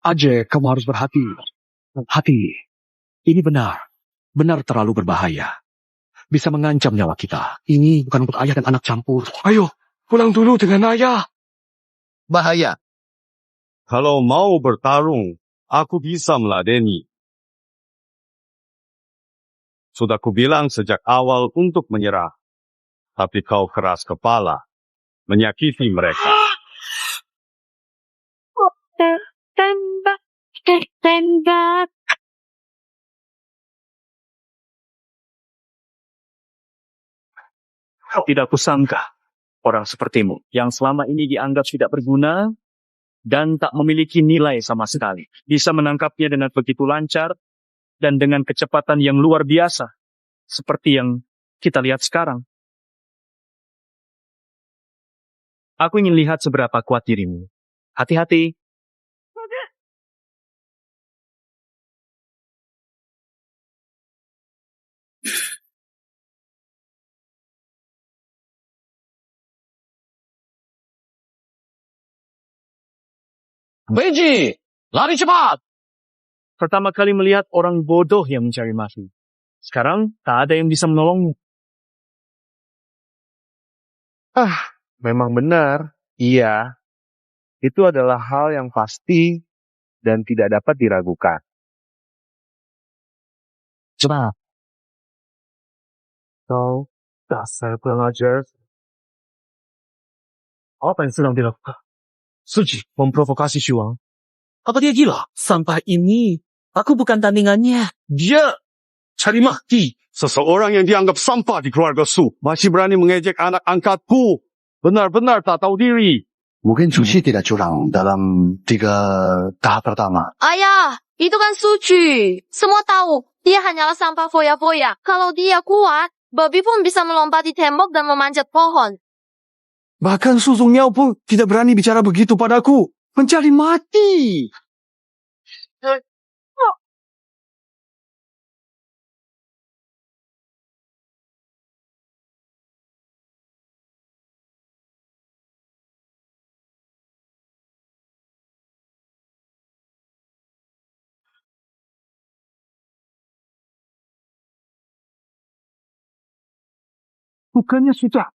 Ajay, kamu harus berhati. Hati. Ini benar terlalu berbahaya. Bisa mengancam nyawa kita. Ini bukan untuk ayah dan anak campur. Ayo, pulang dulu dengan ayah. Bahaya. Kalau mau bertarung, aku bisa meladeni. Sudah kubilang sejak awal untuk menyerah. Tapi kau keras kepala, menyakiti mereka. Tembak. Tidak kusangka orang sepertimu yang selama ini dianggap tidak berguna dan tak memiliki nilai sama sekali bisa menangkapnya dengan begitu lancar dan dengan kecepatan yang luar biasa seperti yang kita lihat sekarang. Aku ingin lihat seberapa kuat dirimu. Hati-hati. Beiji, lari cepat! Pertama kali melihat orang bodoh yang mencari mati. Sekarang tak ada yang bisa menolongmu. Memang benar. Iya. Itu adalah hal yang pasti dan tidak dapat diragukan. Coba. Kau dasar kurang ajar. Apa yang sedang dilakukan? Suji memprovokasi Shuang. Apa dia gila? Sampai ini, aku bukan tandingannya. Dia cari mati. Seseorang yang dianggap sampah di keluarga Su masih berani mengejek anak angkatku. Benar-benar tak tahu diri. Mungkin Suci tidak curang dalam 3 tahap pertama. Ayah, itu kan Suci. Semua tahu, dia hanyalah sampah foya-foya. Kalau dia kuat, babi pun bisa melompat di tembok dan memanjat pohon. Bahkan Su Zongyao pun tidak berani bicara begitu padaku. Mencari mati. Bukannya sudah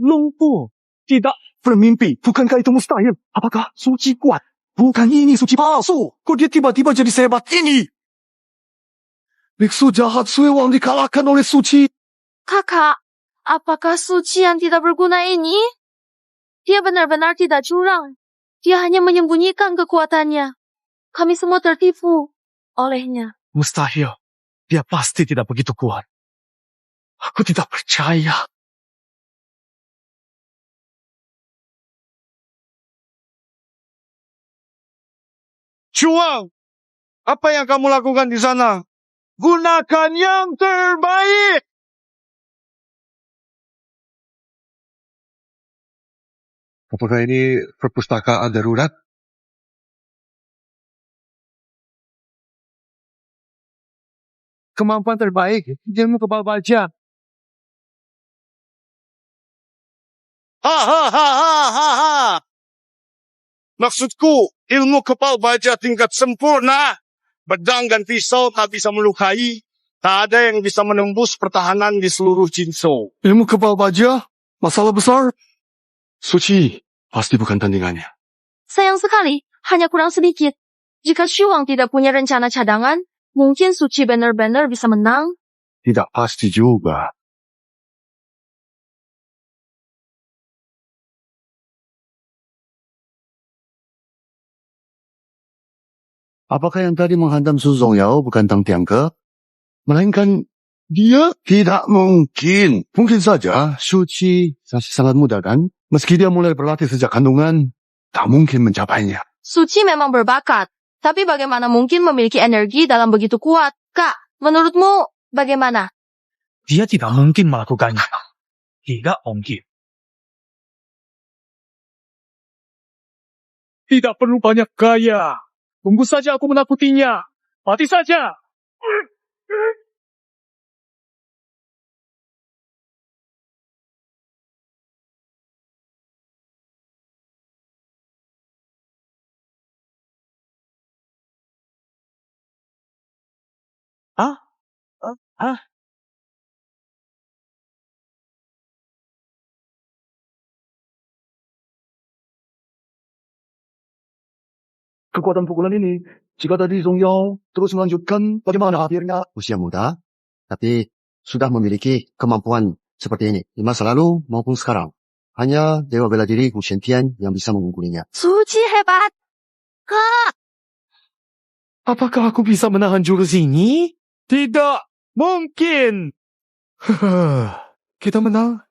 lumpuh. Tidak Bermimpi, bukankah itu mustahil? Apakah Suci kuat? Bukan ini Suci palsu. Kok dia tiba-tiba jadi sehebat ini? Biksu jahat Sui Wang dikalahkan oleh Suci. Kakak, apakah Suci yang tidak berguna ini? Dia benar-benar tidak curang. Dia hanya menyembunyikan kekuatannya. Kami semua tertipu olehnya. Mustahil. Dia pasti tidak begitu kuat. Aku tidak percaya. Shuang, apa yang kamu lakukan di sana? Gunakan yang terbaik. Apakah ini perpustakaan darurat? kemampuan terbaik, ilmu kebal baja. Ha. Maksudku, ilmu kepal baja tingkat sempurna. Pedang dan pisau tak bisa melukai. Tak ada yang bisa menembus pertahanan di seluruh Jinzhou. Ilmu kebal baja? Masalah besar? Suci, pasti bukan tandingannya. Sayang sekali, hanya kurang sedikit. Jika Xu Wang tidak punya rencana cadangan, mungkin Suci benar-benar bisa menang. Tidak pasti juga. Apakah yang tadi menghantam Su Zongyao bukan Tang Tiangke? Melainkan dia? Tidak mungkin. Mungkin saja Shu Qi masih sangat muda kan? Meski dia mulai berlatih sejak kandungan, tak mungkin mencapainya. Suci memang berbakat, tapi bagaimana mungkin memiliki energi dalam begitu kuat? Kak, menurutmu bagaimana? Dia tidak mungkin melakukannya. Tidak mungkin. Tidak perlu banyak gaya. Tunggu saja aku menakutinya. Mati saja. Kekuatan pukulan ini, jika tadi Zongyao terus melanjutkan, bagaimana akhirnya? Usia muda, tapi sudah memiliki kemampuan seperti ini. Di masa lalu maupun sekarang. Hanya Dewa Bela Diri Gu Shenpian yang bisa mengunggulnya. Suci hebat. Kak! Apakah aku bisa menahan jurus ini? Tidak mungkin. Kita menang.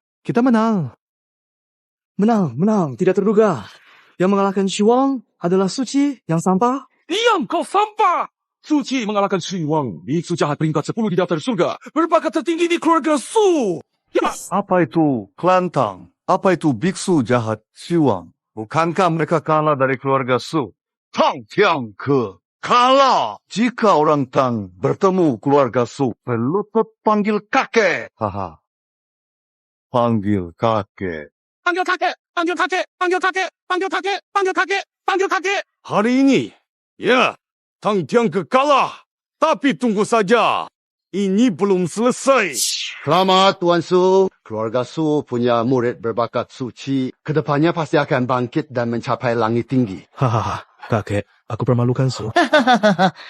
Menang. Tidak terduga. Yang mengalahkan Xu Wang adalah Suci yang sampah. Diam kau sampah! Suci mengalahkan Xu Wang, biksu jahat peringkat 10 di daftar surga, berbakat tertinggi di keluarga Su. Ya. Apa itu kelantang? Apa itu biksu jahat Siwang? Bukankah mereka kalah dari keluarga Su? Tang Tiangke kalah. Jika orang Tang bertemu keluarga Su, berlutut panggil kakek. Haha. Panggil kakek. Panggil kakek. Hari ini, ya, Tang Tiangke kalah. Tapi tunggu saja. Ini belum selesai. Selamat Tuan Su. Keluarga Su punya murid berbakat suci. Kedepannya pasti akan bangkit dan mencapai langit tinggi. Hahaha, kakek, aku permalukan Su.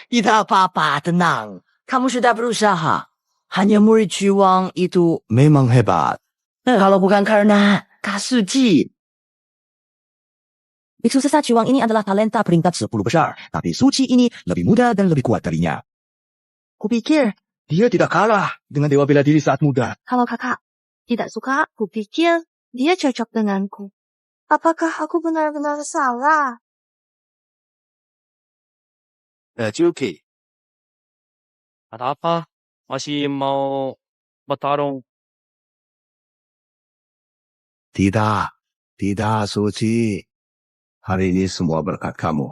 Tidak apa-apa, tenang. Kamu sudah berusaha. Hanya murid Xu Wang itu memang hebat. Kalau bukan karena Kak Suci. Biksu sesat Xu Wang ini adalah talenta peringkat 10 besar. Tapi Suci ini lebih muda dan lebih kuat darinya. Kupikir dia tidak kalah dengan Dewa Bela Diri saat muda. Kalau kakak tidak suka, kupikir dia cocok denganku. Apakah aku benar-benar salah? Juki. Ada apa? Masih mau bertarung? Tidak Suci. Hari ini semua berkat kamu.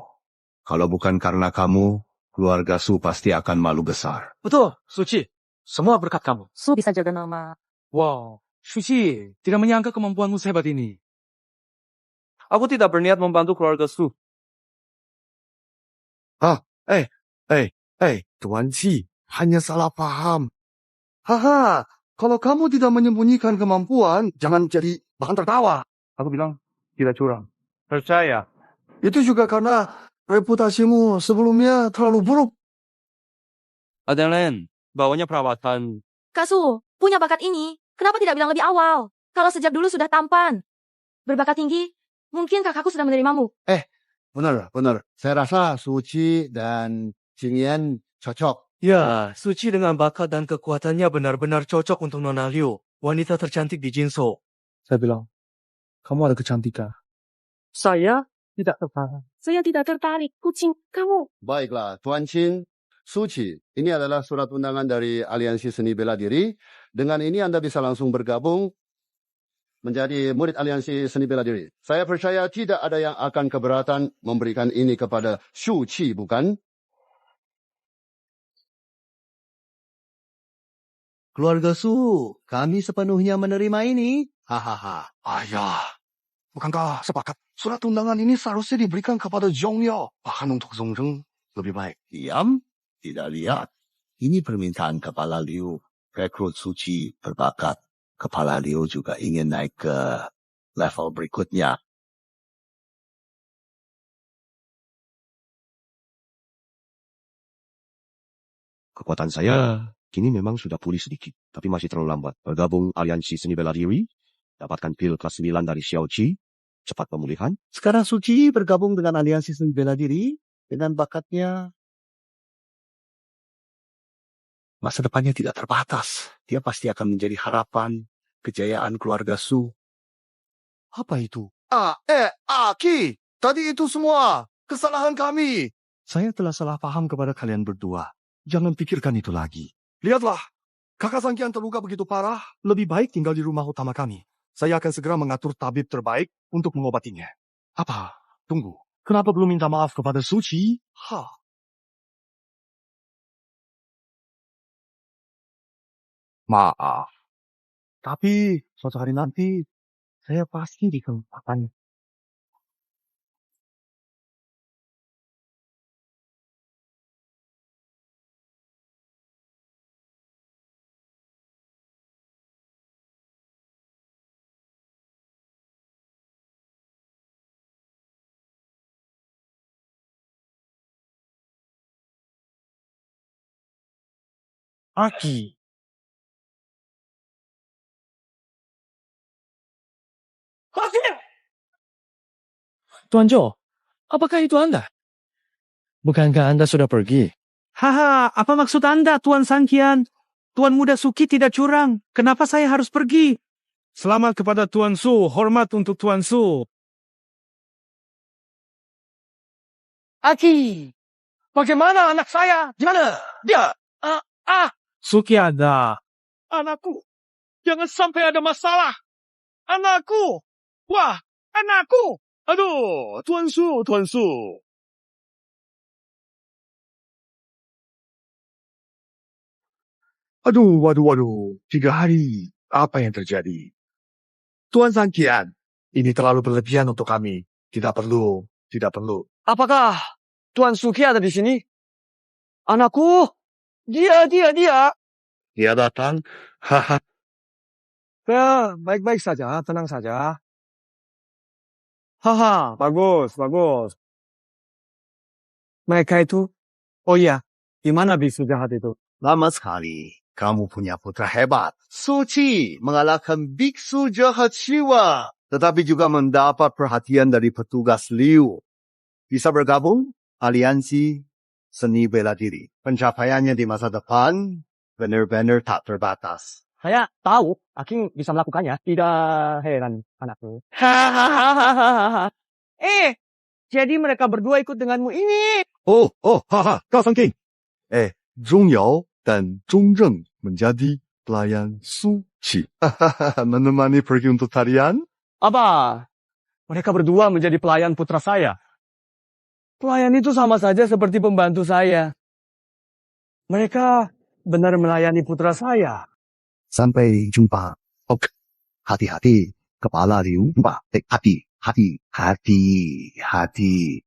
Kalau bukan karena kamu, keluarga Su pasti akan malu besar. Betul, Suci. Semua berkat kamu. Su bisa jaga nama. Wow, Suci, tidak menyangka kemampuanmu sehebat ini. Aku tidak berniat membantu keluarga Su. Tuan Ci, hanya salah paham. Haha, kalau kamu tidak menyembunyikan kemampuan, jangan jadi bahan tertawa. Aku bilang, tidak curang. Percaya. Itu juga karena reputasimu sebelumnya terlalu buruk. Ada yang lain, bawanya perawatan. Kak Su, punya bakat ini, kenapa tidak bilang lebih awal? Kalau sejak dulu sudah tampan. Berbakat tinggi, mungkin kakakku sudah menerimamu. Benar. Saya rasa Suci dan Jingyan cocok. Ya, Suci dengan bakat dan kekuatannya benar-benar cocok untuk Nona Liu, wanita tercantik di Jinzhou. Saya bilang, kamu ada kecantikan. Saya tidak tertarik. Saya tidak tertarik, kucing kamu. Baiklah, Tuan Qin, Suci, ini adalah surat undangan dari Aliansi Seni Bela Diri. Dengan ini Anda bisa langsung bergabung menjadi murid Aliansi Seni Bela Diri. Saya percaya tidak ada yang akan keberatan memberikan ini kepada Shu Qi, bukan? Keluarga Su, kami sepenuhnya menerima ini. Hahaha. Ayah, bukankah sepakat surat undangan ini seharusnya diberikan kepada Zhongyao? Bahkan untuk Zongjeng lebih baik. Diam, tidak lihat. Ini permintaan Kepala Liu. Rekrut suci berbakat. Kepala Liu juga ingin naik ke level berikutnya. Kekuatan saya kini memang sudah pulih sedikit, tapi masih terlalu lambat. Bergabung aliansi seni bela diri, dapatkan pil kelas 9 dari Xiao Qi, cepat pemulihan. Sekarang Suci bergabung dengan aliansi seni bela diri dengan bakatnya. Masa depannya tidak terbatas. Dia pasti akan menjadi harapan kejayaan keluarga Su. Apa itu? Ki, tadi itu semua kesalahan kami. Saya telah salah paham kepada kalian berdua. Jangan pikirkan itu lagi. Lihatlah, kakak Sangkian terluka begitu parah, lebih baik tinggal di rumah utama kami. Saya akan segera mengatur tabib terbaik untuk mengobatinya. Apa? Tunggu. Kenapa belum minta maaf kepada Suci? Maaf. Tapi suatu hari nanti, saya pasti dikelupakannya. Aki. Tuan Jo, apakah itu Anda? Bukankah Anda sudah pergi? Haha, apa maksud Anda, Tuan Sangkian? Tuan Muda Suki tidak curang. Kenapa saya harus pergi? Selamat kepada Tuan Su, hormat untuk Tuan Su. Aki, bagaimana anak saya? Di mana? Dia? Suki ada. Anakku. Jangan sampai ada masalah. Anakku. Wah, anakku. Aduh, Tuan Su, Tuan Su. Waduh. 3 hari. Apa yang terjadi? Tuan Sangkian, ini terlalu berlebihan untuk kami. Tidak perlu. Apakah Tuan Suki ada di sini? Anakku. Dia. Dia datang. Ya, baik-baik saja, tenang saja. Haha, bagus. Mereka itu, oh iya, gimana bisu jahat itu? Lama sekali. Kamu punya putra hebat. Suci mengalahkan biksu jahat Siwa. Tetapi juga mendapat perhatian dari petugas Liu. Bisa bergabung aliansi seni bela diri. Pencapaiannya di masa depan benar-benar tak terbatas. Saya tahu, Aking bisa melakukannya. Tidak heran, anakku. Jadi mereka berdua ikut denganmu ini. Kau Sangking. Zhongyao dan Zhongzheng menjadi pelayan Suci. Menemani pergi untuk tarian? Apa? Mereka berdua menjadi pelayan putra saya. Pelayan itu sama saja seperti pembantu saya. Mereka benar melayani putra saya. Sampai jumpa. Hati-hati. Kepala Liu. Hati.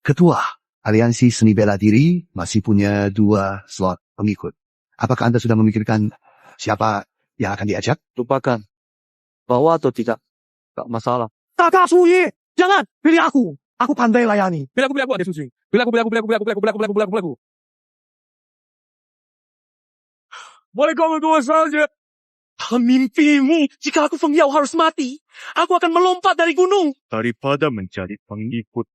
Ketua aliansi seni bela diri masih punya 2 slot pengikut. Apakah Anda sudah memikirkan siapa yang akan diajak? Lupakan. Bawa atau tidak, tak masalah. Kakak Suyi, jangan pilih aku. Aku pandai layani. Pilih aku adik Suci. Pilih aku. Boleh kau berdua saja. Mimpimu, jika aku Feng Yao harus mati, aku akan melompat dari gunung. Daripada menjadi pengikut.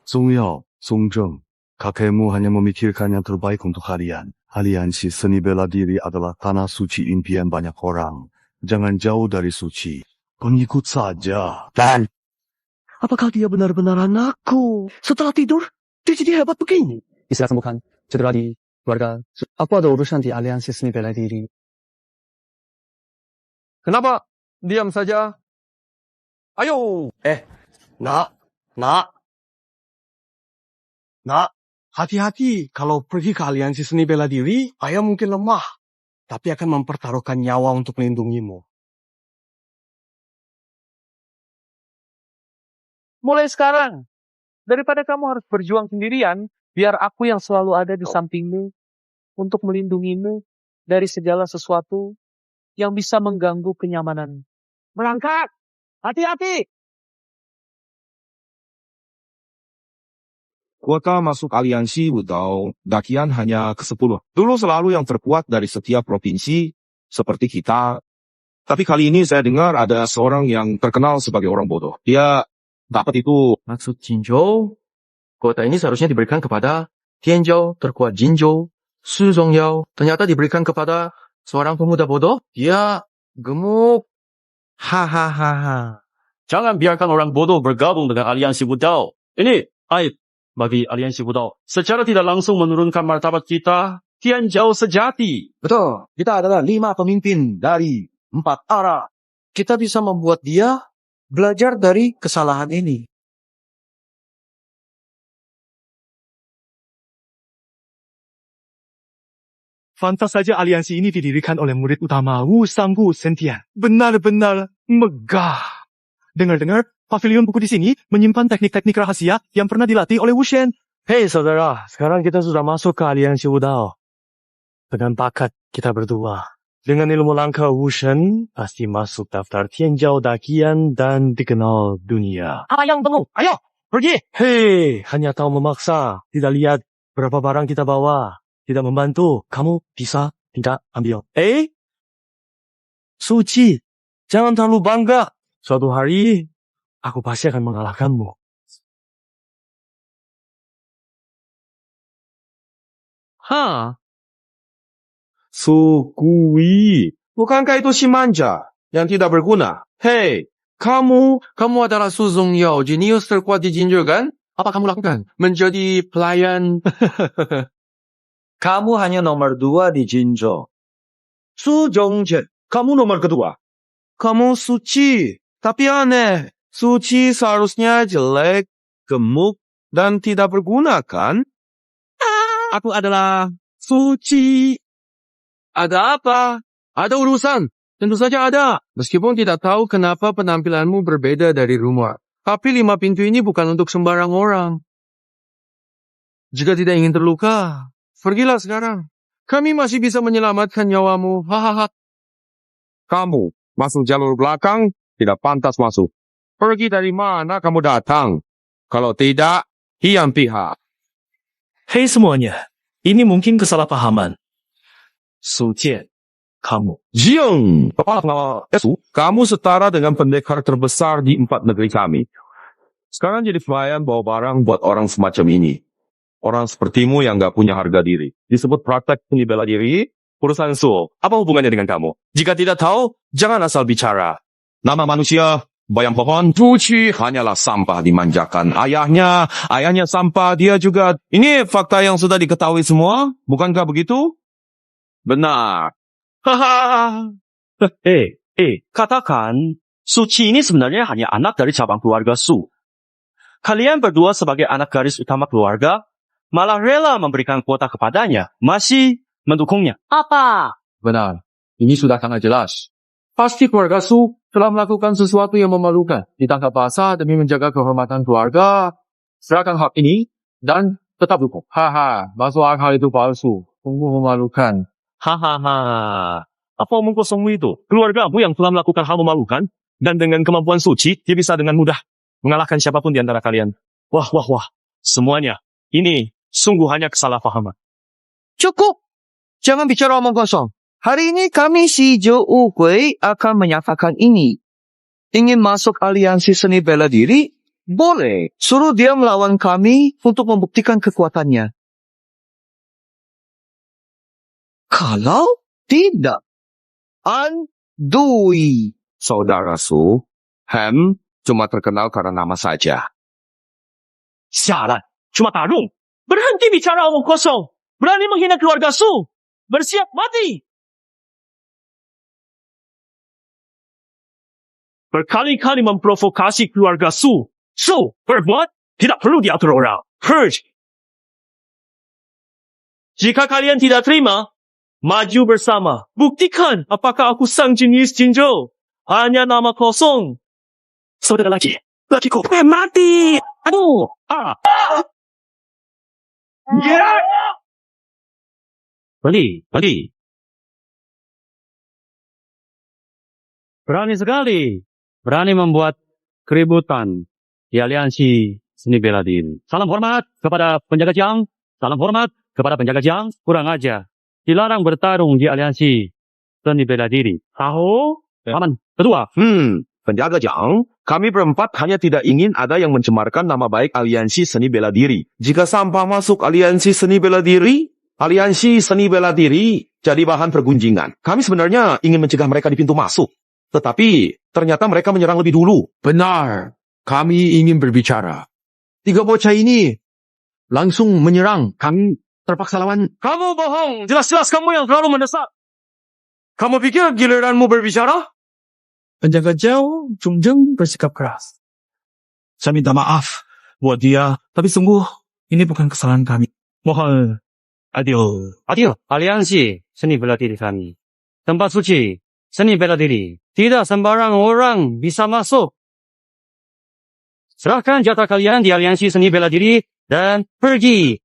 Zongyao, Zongjeng, kakekmu hanya memikirkan yang terbaik untuk kalian. Aliansi seni bela diri adalah tanah suci impian banyak orang. Jangan jauh dari Suci. Pengikut saja. Dan apakah dia benar-benar anakku? Setelah tidur, dia jadi hebat begini. Istilah sembuhkan, cedera di keluarga. Aku ada urusan di aliansi seni bela diri. Kenapa? Diam saja. Ayo. Nak, hati-hati kalau pergi ke aliansi seni bela diri, ayah mungkin lemah, tapi akan mempertaruhkan nyawa untuk melindungimu. Mulai sekarang, daripada kamu harus berjuang sendirian, biar aku yang selalu ada di sampingmu untuk melindungimu dari segala sesuatu yang bisa mengganggu kenyamanan. Berangkat! Hati-hati! Kuota masuk aliansi Wudao Dakian hanya ke-10. Dulu selalu yang terkuat dari setiap provinsi, seperti kita. Tapi kali ini saya dengar ada seorang yang terkenal sebagai orang bodoh. Dia dapat itu. Maksud Jinzhou, kuota ini seharusnya diberikan kepada Tianzhou, terkuat Jinzhou. Su Zongyao ternyata diberikan kepada seorang pemuda bodoh. Dia gemuk. Hahaha. Jangan biarkan orang bodoh bergabung dengan aliansi Wudao. Ini aib bagi aliansi Wudao. Secara tidak langsung menurunkan martabat kita, Tianzhou sejati. Betul, kita adalah 5 pemimpin dari 4 arah. Kita bisa membuat dia belajar dari kesalahan ini. Pantas saja aliansi ini didirikan oleh murid utama Wu Sanggu Sentian. Benar-benar megah. Dengar-dengar, pavilion buku di sini menyimpan teknik-teknik rahasia yang pernah dilatih oleh Wu Shen. Hei saudara, sekarang kita sudah masuk ke aliansi Wudao. Dengan bakat kita berdua. Dengan ilmu langka Wu Shen, pasti masuk daftar Tianzhou Dakian dan dikenal dunia. Apa yang tunggu? Ayo, pergi! Hei, hanya tahu memaksa. Tidak lihat berapa barang kita bawa. Tidak membantu. Kamu bisa tidak ambil. Suci, jangan terlalu bangga. Suatu hari, aku pasti akan mengalahkanmu. Sukui, bukankah itu si manja yang tidak berguna? Hei, kamu adalah Su Zongyao, jenius terkuat di Jinzhou kan? Apa kamu lakukan? Menjadi pelayan. Kamu hanya nomor 2 di Jinzhou. Su Zhongjian, kamu nomor kedua. Kamu suci, tapi aneh. Suci seharusnya jelek, gemuk, dan tidak berguna kan? Aku adalah suci. Ada apa? Ada urusan. Tentu saja ada. Meskipun tidak tahu kenapa penampilanmu berbeda dari rumah. Tapi 5 pintu ini bukan untuk sembarang orang. Jika tidak ingin terluka, pergilah sekarang. Kami masih bisa menyelamatkan nyawamu. Hahaha. Kamu masuk jalur belakang, tidak pantas masuk. Pergi dari mana kamu datang? Kalau tidak, hiam pihak. Hei semuanya, ini mungkin kesalahpahaman. Su Jian, kamu. Jiang, kepala pengawal Su, kamu setara dengan pendekar terbesar di 4 negeri kami. Sekarang jadi pelayan bawa barang buat orang semacam ini. Orang sepertimu yang gak punya harga diri. Disebut praktek seni bela diri. Urusan Su, apa hubungannya dengan kamu? Jika tidak tahu, jangan asal bicara. Nama manusia, bayang pohon, Suci hanyalah sampah dimanjakan. Ayahnya sampah, dia juga. Ini fakta yang sudah diketahui semua, bukankah begitu? Benar. Katakan, Suci ini sebenarnya hanya anak dari cabang keluarga Su. Kalian berdua sebagai anak garis utama keluarga, malah rela memberikan kuota kepadanya, masih mendukungnya. Apa? Benar. Ini sudah sangat jelas. Pasti keluarga Su telah melakukan sesuatu yang memalukan. Ditangkap basah demi menjaga kehormatan keluarga. Serahkan hak ini dan tetap dukung. Masuk akal itu palsu. Sungguh memalukan. Apa omong kosongmu itu? Keluargamu yang telah melakukan hal memalukan, dan dengan kemampuan Suci, dia bisa dengan mudah mengalahkan siapapun di antara kalian. Wah. Semuanya, ini sungguh hanya kesalahpahaman. Cukup! Jangan bicara omong kosong. Hari ini kami si Zhou Gui akan menyatakan ini. Ingin masuk aliansi seni bela diri? Boleh. Suruh dia melawan kami untuk membuktikan kekuatannya. Kalau tidak, andui. Saudara Su, Hem cuma terkenal karena nama saja. Sialan, cuma tarung. Berhenti bicara omong kosong. Berani menghina keluarga Su. Bersiap mati. Berkali-kali memprovokasi keluarga Su. Su berbuat tidak perlu diatur orang. Purge. Jika kalian tidak terima, maju bersama. Buktikan apakah aku sang jenis Jinzhou. Hanya nama kosong. Saudara lagi. Lakiku. Mati. Aduh. Bali. Berani sekali. Berani membuat keributan di aliansi seni bela diri. Salam hormat kepada penjaga Jiang. Salam hormat kepada penjaga Jiang. Kurang aja. Dilarang bertarung di aliansi seni bela diri. Tahu? Paman kedua. Penjaga Jiang, kami berempat hanya tidak ingin ada yang mencemarkan nama baik aliansi seni bela diri. Jika sampah masuk aliansi seni bela diri jadi bahan pergunjingan. Kami sebenarnya ingin mencegah mereka di pintu masuk. Tetapi ternyata mereka menyerang lebih dulu. Benar. Kami ingin berbicara. 3 bocah ini langsung menyerang. Kami terpaksa lawan. Kamu bohong. Jelas-jelas kamu yang terlalu mendesak. Kamu pikir giliranmu berbicara? Penjaga Jiao Chongjing bersikap keras. Saya minta maaf buat dia, tapi sungguh ini bukan kesalahan kami. Mohon adil. Aliansi seni bela diri kami. Tempat suci seni bela diri. Tidak sembarang orang bisa masuk. Serahkan jatah kalian di aliansi seni bela diri dan pergi.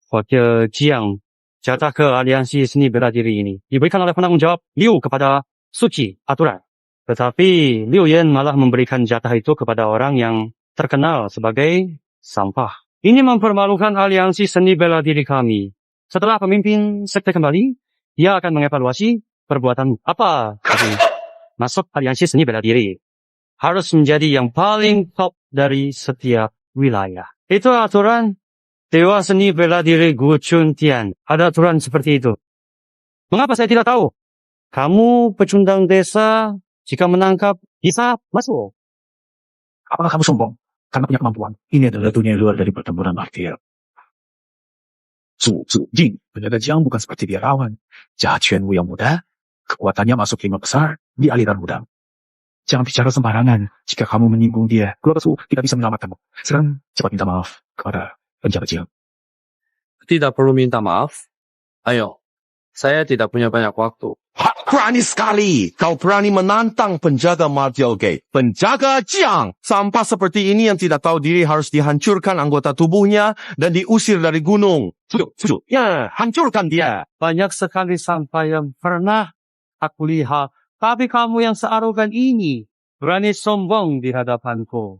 Wakil Jiang, jatah ke aliansi seni bela diri ini diberikan oleh penanggung jawab Liu kepada Suci aturan. Tetapi Liu Yan malah memberikan jatah itu kepada orang yang terkenal sebagai sampah. Ini mempermalukan aliansi seni bela diri kami. Setelah pemimpin sekte kembali, dia akan mengevaluasi perbuatan apa tadi. Masuk aliansi seni bela diri harus menjadi yang paling top dari setiap wilayah. Itu aturan Dewa Seni Bela Diri Gu Chuntian. Ada aturan seperti itu. Mengapa saya tidak tahu? Kamu pecundang desa, jika menangkap bisa masuk. Apakah kamu sombong? Karena punya kemampuan. Ini adalah dunia luar dari pertempuran martir. Su Jing, penjaga Jiang bukan seperti biarawan. Jia Quanwu yang muda, kekuatannya masuk 5 besar di aliran udang. Jangan bicara sembarangan. Jika kamu menyinggung dia, keluarga Su tidak bisa menyelamatkanmu. Sekarang cepat minta maaf kepada penjaga Jiang. Tidak perlu minta maaf. Ayo, saya tidak punya banyak waktu. Berani sekali. Kau berani menantang penjaga Martial Gate. Penjaga Jiang. Sampah seperti ini yang tidak tahu diri harus dihancurkan anggota tubuhnya dan diusir dari gunung. Setuju. Ya, hancurkan dia. Banyak sekali sampah yang pernah aku lihat. Tapi kamu yang searogan ini berani sombong di hadapanku.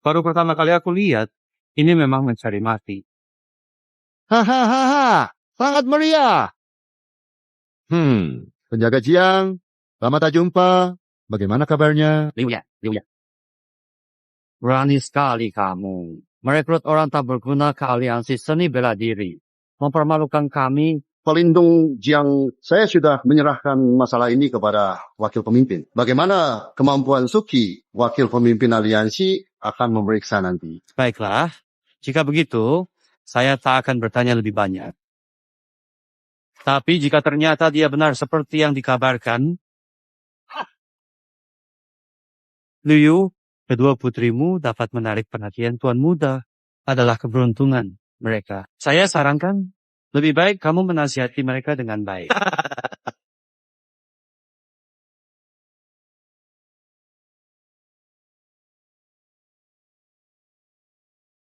Baru pertama kali aku lihat, ini memang mencari mati. Hahaha, sangat meriah. Penjaga Jiang, selamat jumpa. Bagaimana kabarnya? Liu Yan. Berani sekali kamu merekrut orang tak berguna ke aliansi seni bela diri. Mempermalukan kami. Pelindung Jiang, saya sudah menyerahkan masalah ini kepada wakil pemimpin. Bagaimana kemampuan Suki, wakil pemimpin aliansi, akan memeriksa nanti. Baiklah, jika begitu, saya tak akan bertanya lebih banyak. Tapi jika ternyata dia benar seperti yang dikabarkan, Liu, kedua putrimu dapat menarik perhatian tuan muda. Adalah keberuntungan mereka. Saya sarankan, lebih baik kamu menasihati mereka dengan baik.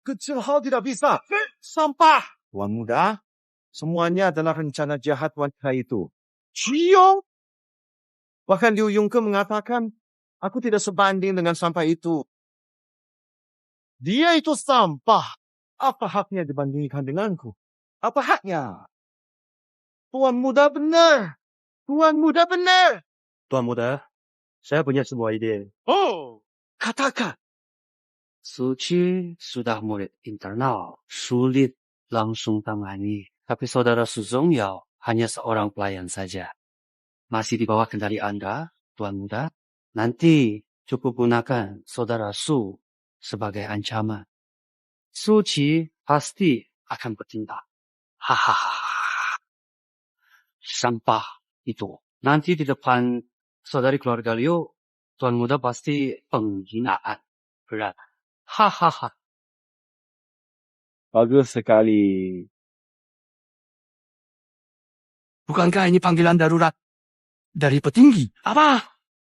'Kecil hal tidak bisa. Sampah. Tuan muda, semuanya adalah rencana jahat wanita itu. Ciong. Bahkan Liu Yongke mengatakan, aku tidak sebanding dengan sampah itu. Dia itu sampah. Apa haknya dibandingkan denganku? Apa haknya? Tuan muda benar. Tuan muda benar. Tuan muda, saya punya sebuah ide. Oh, katakan. Suci sudah murid internal, sulit langsung tangani. Tapi saudara Su Zongyao hanya seorang pelayan saja. Masih di bawah kendali Anda, Tuan muda. Nanti cukup gunakan saudara Su sebagai ancaman. Suci pasti akan bertindak. Hahaha. Sampah itu nanti di depan Saudari keluarga Liu, Tuan Muda pasti penghinaan. Berat. Hahaha. Bagus sekali. Bukankah ini panggilan darurat dari petinggi? Apa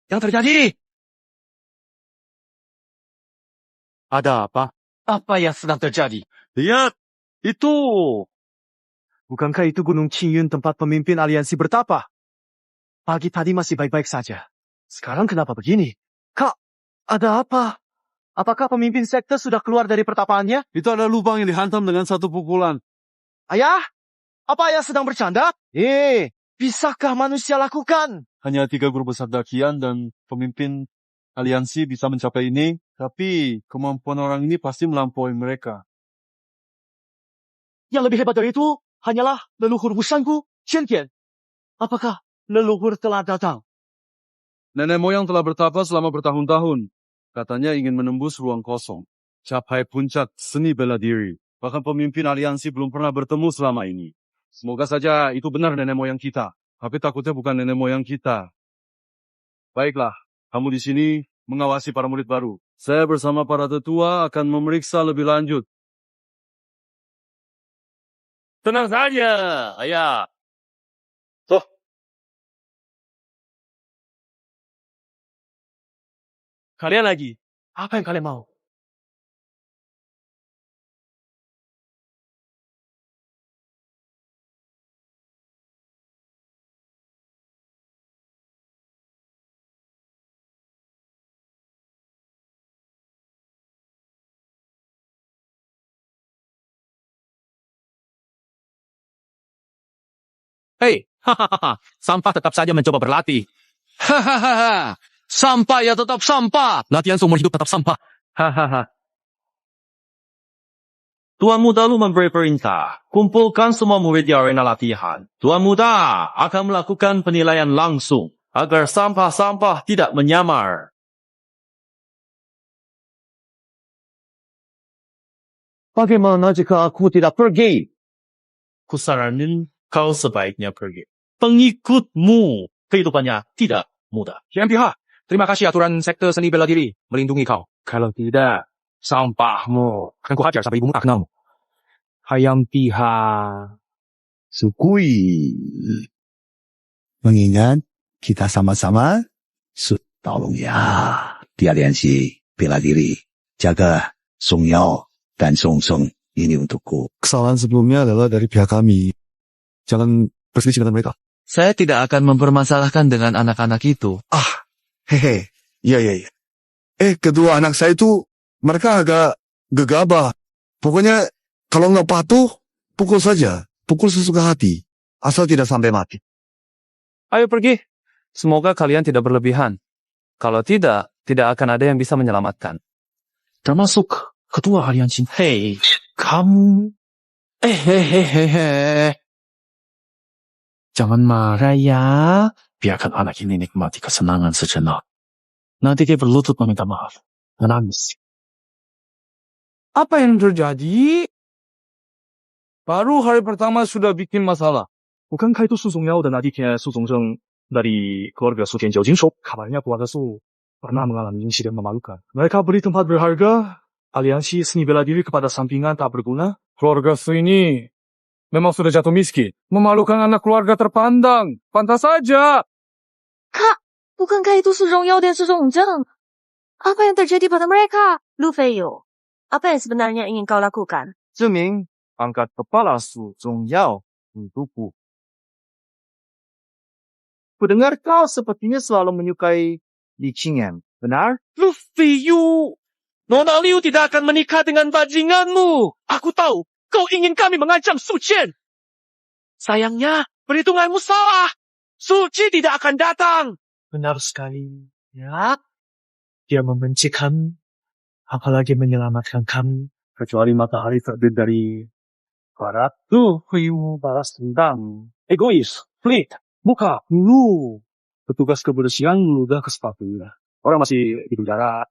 yang terjadi? Ada apa? Apa yang sedang terjadi? Lihat, itu. Bukankah itu Gunung Qingyun tempat pemimpin aliansi bertapa? Pagi tadi masih baik-baik saja. Sekarang kenapa begini? Kak, ada apa? Apakah pemimpin sekte sudah keluar dari pertapaannya? Itu ada lubang yang dihantam dengan satu pukulan. Ayah, apa ayah sedang bercanda? Bisakah manusia lakukan? Hanya 3 guru besar dakian dan pemimpin aliansi bisa mencapai ini, tapi kemampuan orang ini pasti melampaui mereka. Yang lebih hebat dari itu hanyalah leluhur busangku, Qiantian. Apakah leluhur telah datang? Nenek moyang telah bertapa selama bertahun-tahun. Katanya ingin menembus ruang kosong, capai puncak seni bela diri. Bahkan pemimpin aliansi belum pernah bertemu selama ini. Semoga saja itu benar nenek moyang kita. Tapi takutnya bukan nenek moyang kita. Baiklah, kamu di sini mengawasi para murid baru. Saya bersama para tetua akan memeriksa lebih lanjut. Tenang saja, ayah. Tuh. Kalian lagi, apa yang kalian mau? Hei, hahaha, sampah tetap saja mencoba berlatih. Hahaha, sampah ya tetap sampah. Latihan seumur hidup tetap sampah. Hahaha. Tuan Muda Lu memberi perintah, kumpulkan semua murid di arena latihan. Tuan Muda akan melakukan penilaian langsung agar sampah-sampah tidak menyamar. Bagaimana jika aku tidak pergi? Kusaranin kau sebaiknya pergi. Pengikutmu kehidupannya tidak mudah. Kian pihak, terima kasih aturan sekte seni bela diri melindungi kau. Kalau tidak, sampahmu. Akan kuhajar sampai ibumu tak kenalmu. Hayam pihak. Sukui. Mengingat kita sama-sama tolong ya di aliansi bela diri. Jaga Song Yao dan Song Song ini untukku. Kesalahan sebelumnya adalah dari pihak kami. Jangan berselisih dengan mereka. Saya tidak akan mempermasalahkan dengan anak-anak itu. Hehe, iya. Kedua anak saya itu, mereka agak gegabah. Pokoknya, kalau nggak patuh, pukul saja. Pukul sesuka hati. Asal tidak sampai mati. Ayo pergi. Semoga kalian tidak berlebihan. Kalau tidak, tidak akan ada yang bisa menyelamatkan. Termasuk ketua aliansi. Hei, kamu. Jangan marah ya. Biarkan anak ini nikmati kesenangan sejenak. Nanti dia berlutut meminta maaf. Menangis. Apa yang terjadi? Baru hari pertama sudah bikin masalah. Bukankah itu Su Zongyao dan adiknya Su Zongzheng dari keluarga Su Tianjiao Jinshou? Kabarnya keluarga Su pernah mengalami insiden memalukan. Mereka beri tempat berharga, aliansi seni bela diri kepada sampingan tak berguna. Keluarga Su ini memang sudah jatuh miskin. Memalukan anak keluarga terpandang. Pantas saja. Kak, bukankah itu Su Zongyao dan Su Zongzheng? Apa yang terjadi pada mereka? Lu Feiyu, apa yang sebenarnya ingin kau lakukan? Zeming, angkat kepala Su Zongyao untukku. Kudengar kau sepertinya selalu menyukai Li Qingyan, benar? Lu Feiyu, Nona Liu tidak akan menikah dengan bajinganmu. Aku tahu, kau ingin kami mengancam Su Qian. Sayangnya, perhitunganmu salah. Su Qi tidak akan datang. Benar sekali. Ya. Dia membenci kami. Apalagi menyelamatkan kami. Kecuali matahari terbit dari barat. Tuh, Feiyu balas dendam. Egois, pelit, muka, lu. Petugas kebersihan meludah ke sepatunya. Orang masih di penjara.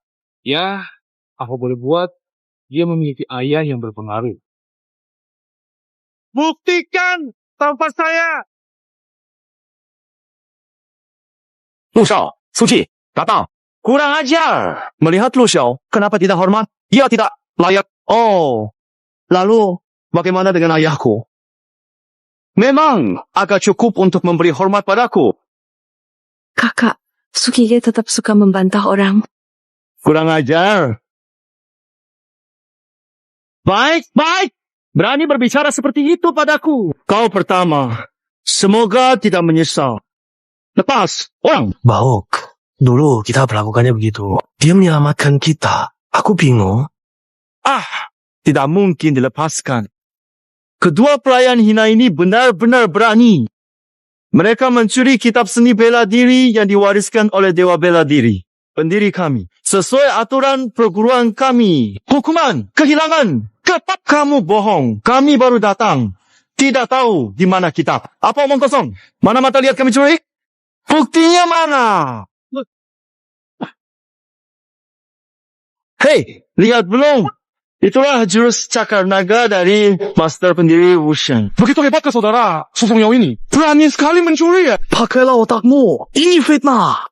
Ya, apa boleh buat, dia memiliki ayah yang berpengaruh. Buktikan tanpa saya. 陆少， Suci, datang. Kurang ajar. Melihat Lu Xiao, kenapa tidak hormat? Dia tidak layak. Oh, lalu bagaimana dengan ayahku? Memang agak cukup untuk memberi hormat padaku. Kakak, Sukige tetap suka membantah orang. Kurang ajar. Baik. Berani berbicara seperti itu padaku. Kau pertama. Semoga tidak menyesal. Lepas, orang. Bauk. Dulu kita melakukannya begitu. Dia menyelamatkan kita. Aku bingung. Tidak mungkin dilepaskan. Kedua pelayan hina ini benar-benar berani. Mereka mencuri kitab seni bela diri yang diwariskan oleh Dewa Bela Diri, pendiri kami. Sesuai aturan perguruan kami. Hukuman, kehilangan. Kepat kamu bohong. Kami baru datang. Tidak tahu di mana kitab. Apa omong kosong? Mana mata lihat kami curi? Buktinya mana? Hei, lihat belum? Itulah jurus cakar naga dari master pendiri Wushan. Begitu hebatkah saudara Sosong Yao ini? Berani sekali mencuri ya? Pakailah otakmu. Ini fitnah.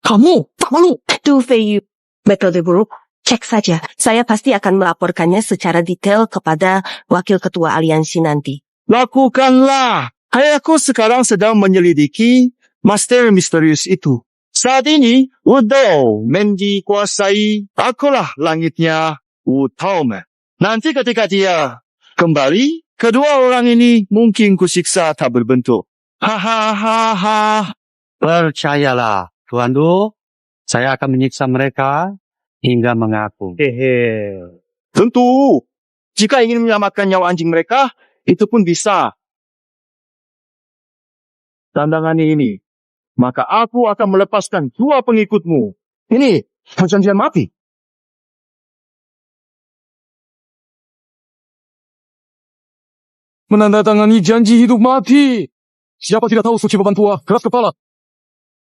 Kamu tak malu? Du Feiyu, metode buruk. Cek saja, saya pasti akan melaporkannya secara detail kepada wakil ketua aliansi nanti. Lakukanlah. Ayahku sekarang sedang menyelidiki master misterius itu. Saat ini, Wudou mendikuasai. Akulah langitnya Wu Taoman. Nanti ketika dia kembali, kedua orang ini mungkin kusiksa tak berbentuk. Hahaha. Percayalah, Tuan Du, saya akan menyiksa mereka hingga mengaku. Tentu. Jika ingin menyelamatkan nyawa anjing mereka, itu pun bisa. Tantangan ini, maka aku akan melepaskan dua pengikutmu. Ini perjanjian mati. Menandatangani janji hidup mati. Siapa tidak tahu Suci Beban Tua, keras kepala.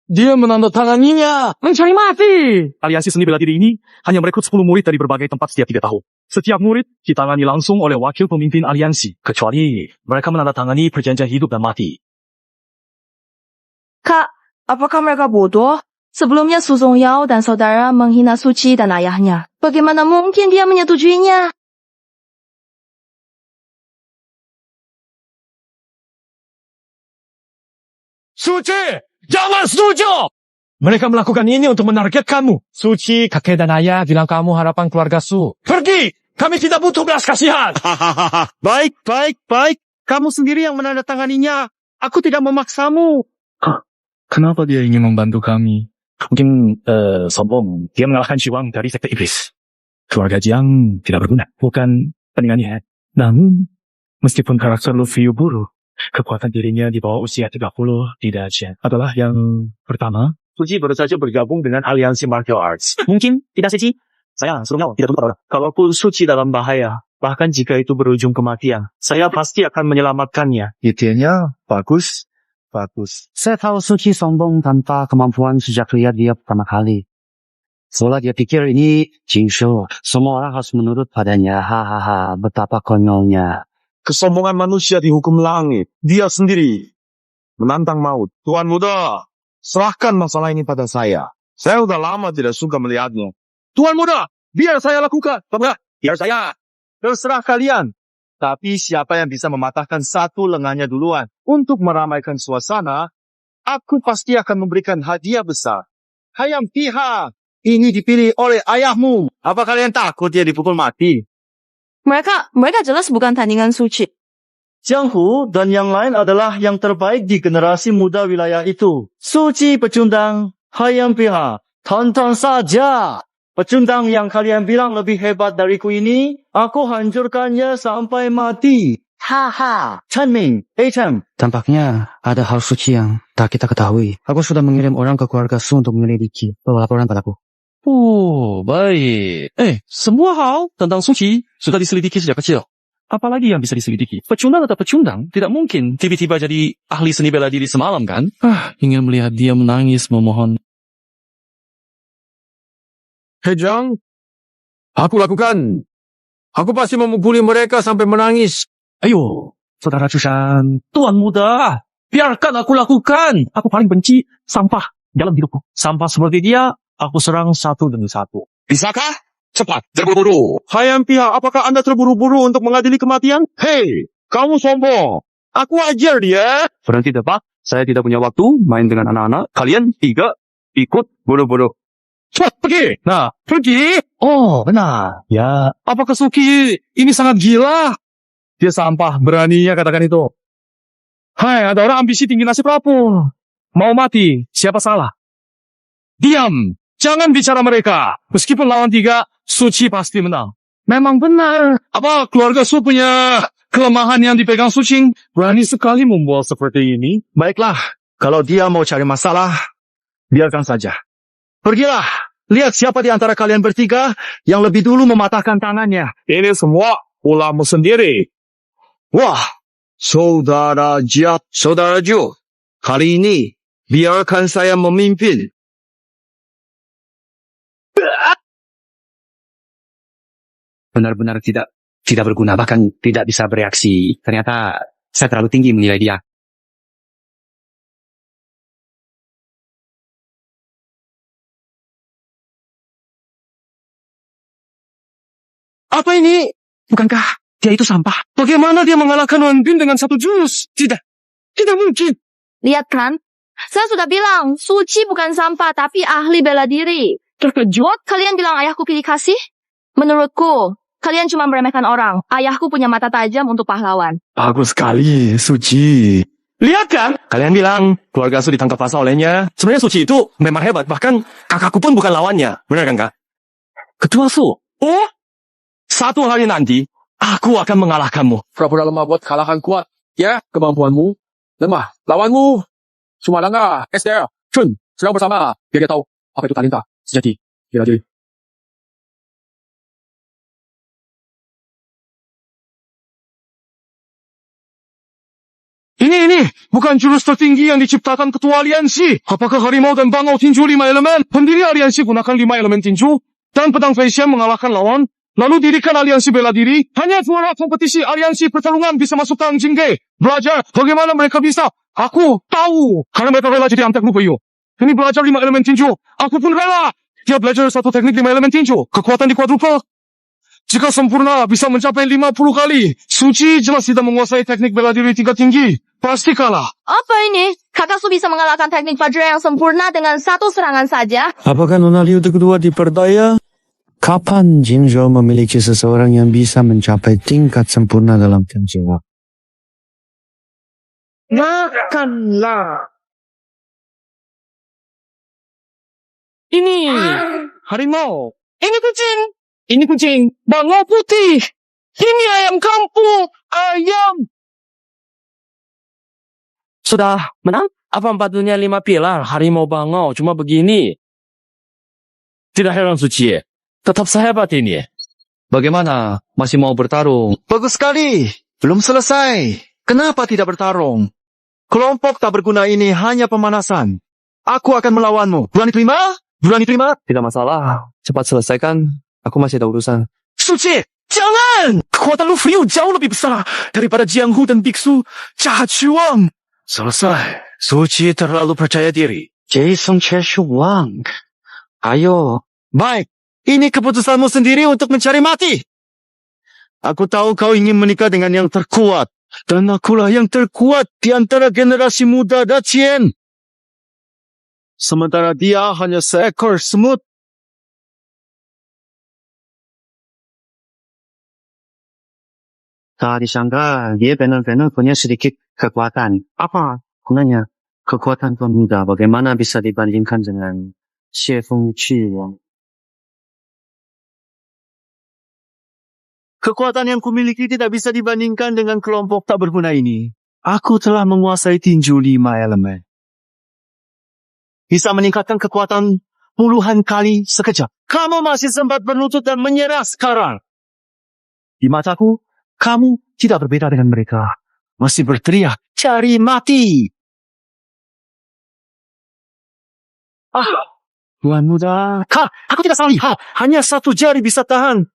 Dia menandatanganinya. Mencari mati. Aliansi seni bela diri ini hanya merekrut 10 murid dari berbagai tempat setiap 3 tahun. Setiap murid ditangani langsung oleh wakil pemimpin aliansi, kecuali mereka menandatangani perjanjian hidup dan mati. Kak, apakah mereka bodoh? Sebelumnya Su Zongyao dan saudara menghina Suci dan ayahnya. Bagaimana mungkin dia menyetujuinya? Suci, jangan setuju! Mereka melakukan ini untuk menargetkanmu. Suci, kakek dan ayah bilang kamu harapan keluarga Su. Pergi! Kami tidak butuh belas kasihan. Baik. Kamu sendiri yang menandatanganinya. Aku tidak memaksamu. Kenapa dia ingin membantu kami? Mungkin sombong. Dia mengalahkan Jiwang dari sekte iblis. Keluarga Jiang tidak berguna. Bukan tandingannya. Namun, meskipun karakter Luffy buruk, kekuatan dirinya di bawah usia 30 tidak adalah yang pertama. Suci baru saja bergabung dengan aliansi martial arts. Mungkin tidak Suci. Saya suruh tidak tunduk pada orang. Kalaupun Suci dalam bahaya, bahkan jika itu berujung kematian, saya pasti akan menyelamatkannya. Idenya bagus. Saya tahu Suci sombong tanpa kemampuan sejak lihat dia pertama kali. Seolah dia pikir ini Jinshu. Semua orang harus menurut padanya. Hahaha, betapa konyolnya. Kesombongan manusia dihukum langit. Dia sendiri menantang maut. Tuan muda, serahkan masalah ini pada saya. Saya sudah lama tidak suka melihatnya. Tuan muda, biar saya lakukan. Biar saya. Terserah kalian. Tapi siapa yang bisa mematahkan satu lengannya duluan untuk meramaikan suasana, aku pasti akan memberikan hadiah besar. Hayam pihak, ini dipilih oleh ayahmu. Apa kalian takut dia dipukul mati? Mereka jelas bukan tandingan Suci. Jianghu dan yang lain adalah yang terbaik di generasi muda wilayah itu. Suci pecundang, Hayam pihak, tonton saja. Pecundang yang kalian bilang lebih hebat dariku ini, aku hancurkannya sampai mati. Haha, Chen Ming, Chen. Tampaknya ada hal suci yang tak kita ketahui. Aku sudah mengirim orang ke keluarga Su untuk menyelidiki. Bawa laporan padaku. Oh, baik. Semua hal tentang Suci sudah diselidiki sejak kecil. Apalagi yang bisa diselidiki? Pecundang atau pecundang tidak mungkin tiba-tiba jadi ahli seni bela diri semalam, kan? Ingin melihat dia menangis memohon. Hei Jiang, aku lakukan. Aku pasti memukuli mereka sampai menangis. Ayo, saudara Chushan, tuan muda, biarkan aku lakukan. Aku paling benci sampah. Dalam hidupku, sampah seperti dia, aku serang satu demi satu. Bisakah? Cepat, terburu-buru. Hayam pihak, apakah Anda terburu-buru untuk mengadili kematian? Hei, kamu sombong. Aku ajar dia. Berhenti tepat, saya tidak punya waktu main dengan anak-anak. Kalian tiga ikut buru-buru. Cepat, pergi. Nah, pergi. Oh, benar. Ya, Apakah Suki ini sangat gila? Dia sampah, beraninya katakan itu. Hai, ada orang ambisi tinggi nasib rapur. Mau mati, siapa salah? Diam, jangan bicara mereka. Meskipun lawan 3, Suci pasti menang. Memang benar. Apa keluarga Su punya kelemahan yang dipegang Suci? Berani sekali membuat seperti ini. Baiklah, kalau dia mau cari masalah, biarkan saja. Pergilah, lihat siapa di antara kalian bertiga yang lebih dulu mematahkan tangannya. Ini semua ulahmu sendiri. Wah, Saudara Jat, Saudara Jo, kali ini biarkan saya memimpin. benar-benar tidak berguna, bahkan tidak bisa bereaksi. Ternyata saya terlalu tinggi menilai dia. Apa ini? Bukankah dia itu sampah? Bagaimana dia mengalahkan Wan Bin dengan 1 jurus? Tidak mungkin. Lihat kan? Saya sudah bilang, Suci bukan sampah, tapi ahli bela diri. Terkejut? Kalian bilang ayahku pilih kasih? Menurutku, kalian cuma meremehkan orang. Ayahku punya mata tajam untuk pahlawan. Bagus sekali, Suci. Lihat kan? Kalian bilang keluarga Su ditangkap basah olehnya. Sebenarnya Suci itu memang hebat. Bahkan kakakku pun bukan lawannya. Benar kan, Kak? Ketua Su. Oh? Satu hari nanti, aku akan mengalahkanmu. Pura-pura lemah buat kalahkan kuat. Ya, kemampuanmu lemah. Lawanmu cuma lengah. Esther, Chun, sedang bersama. Biar dia tahu apa itu talenta sejati. Bela diri. Ini, bukan jurus tertinggi yang diciptakan ketua aliansi. Apakah harimau dan bangau tinju 5 elemen? Pendiri aliansi gunakan 5 elemen tinju, dan pedang Feishan mengalahkan lawan, lalu dirikan aliansi bela diri. Hanya juara kompetisi aliansi pertarungan bisa masuk Tang Jingge. Belajar bagaimana mereka bisa. Aku tahu, karena mereka rela jadi antek Nupeyo. Ini belajar 5 elemen tinju. Aku pun rela. Dia belajar satu teknik 5 elemen tinju. Kekuatan di quadruple. Jika sempurna, bisa mencapai 50 kali. Suci jelas tidak menguasai teknik bela diri tingkat tinggi. Pasti kalah. Apa ini? Kakak Su bisa mengalahkan teknik Vajra yang sempurna dengan 1 serangan saja? Apakah Nona Liu kedua diperdaya? Kapan Jinzhou memiliki seseorang yang bisa mencapai tingkat sempurna dalam tinju? Makanlah. Ini harimau. Ini kucing. Ini kucing. Bangau putih. Ini ayam kampung. Ayam. Sudah menang? Apa 4 dunia 5 pilar? Harimau bangau cuma begini. Tidak heran Suci. Tetap sehebat ini. Bagaimana? Masih mau bertarung? Bagus sekali. Belum selesai. Kenapa tidak bertarung? Kelompok tak berguna ini hanya pemanasan. Aku akan melawanmu. Berani terima? Berani terima? Tidak masalah. Cepat selesaikan. Aku masih ada urusan. Suci, jangan! Kekuatan Lu Friu jauh lebih besar daripada Jiang Hu dan Biksu Jahat Shuang. Selesai. Suci terlalu percaya diri. Jason Cheshu Wang. Ayo. Baik. Ini keputusanmu sendiri untuk mencari mati. Aku tahu kau ingin menikah dengan yang terkuat. Dan akulah yang terkuat di antara generasi muda Dachien. Sementara dia hanya seekor semut. Tak disangka dia benar-benar punya sedikit kekuatan. Apa gunanya? Kekuatan pemuda bagaimana bisa dibandingkan dengan Xie Feng Qi Wang? Kekuatan yang kumiliki tidak bisa dibandingkan dengan kelompok tak berguna ini. Aku telah menguasai tinju 5 elemen. Bisa meningkatkan kekuatan puluhan kali sekejap. Kamu masih sempat berlutut dan menyerah sekarang. Di mataku, kamu tidak berbeda dengan mereka. Masih berteriak, cari mati. Tuan muda. Aku tidak salah lihat. Hanya 1 jari bisa tahan.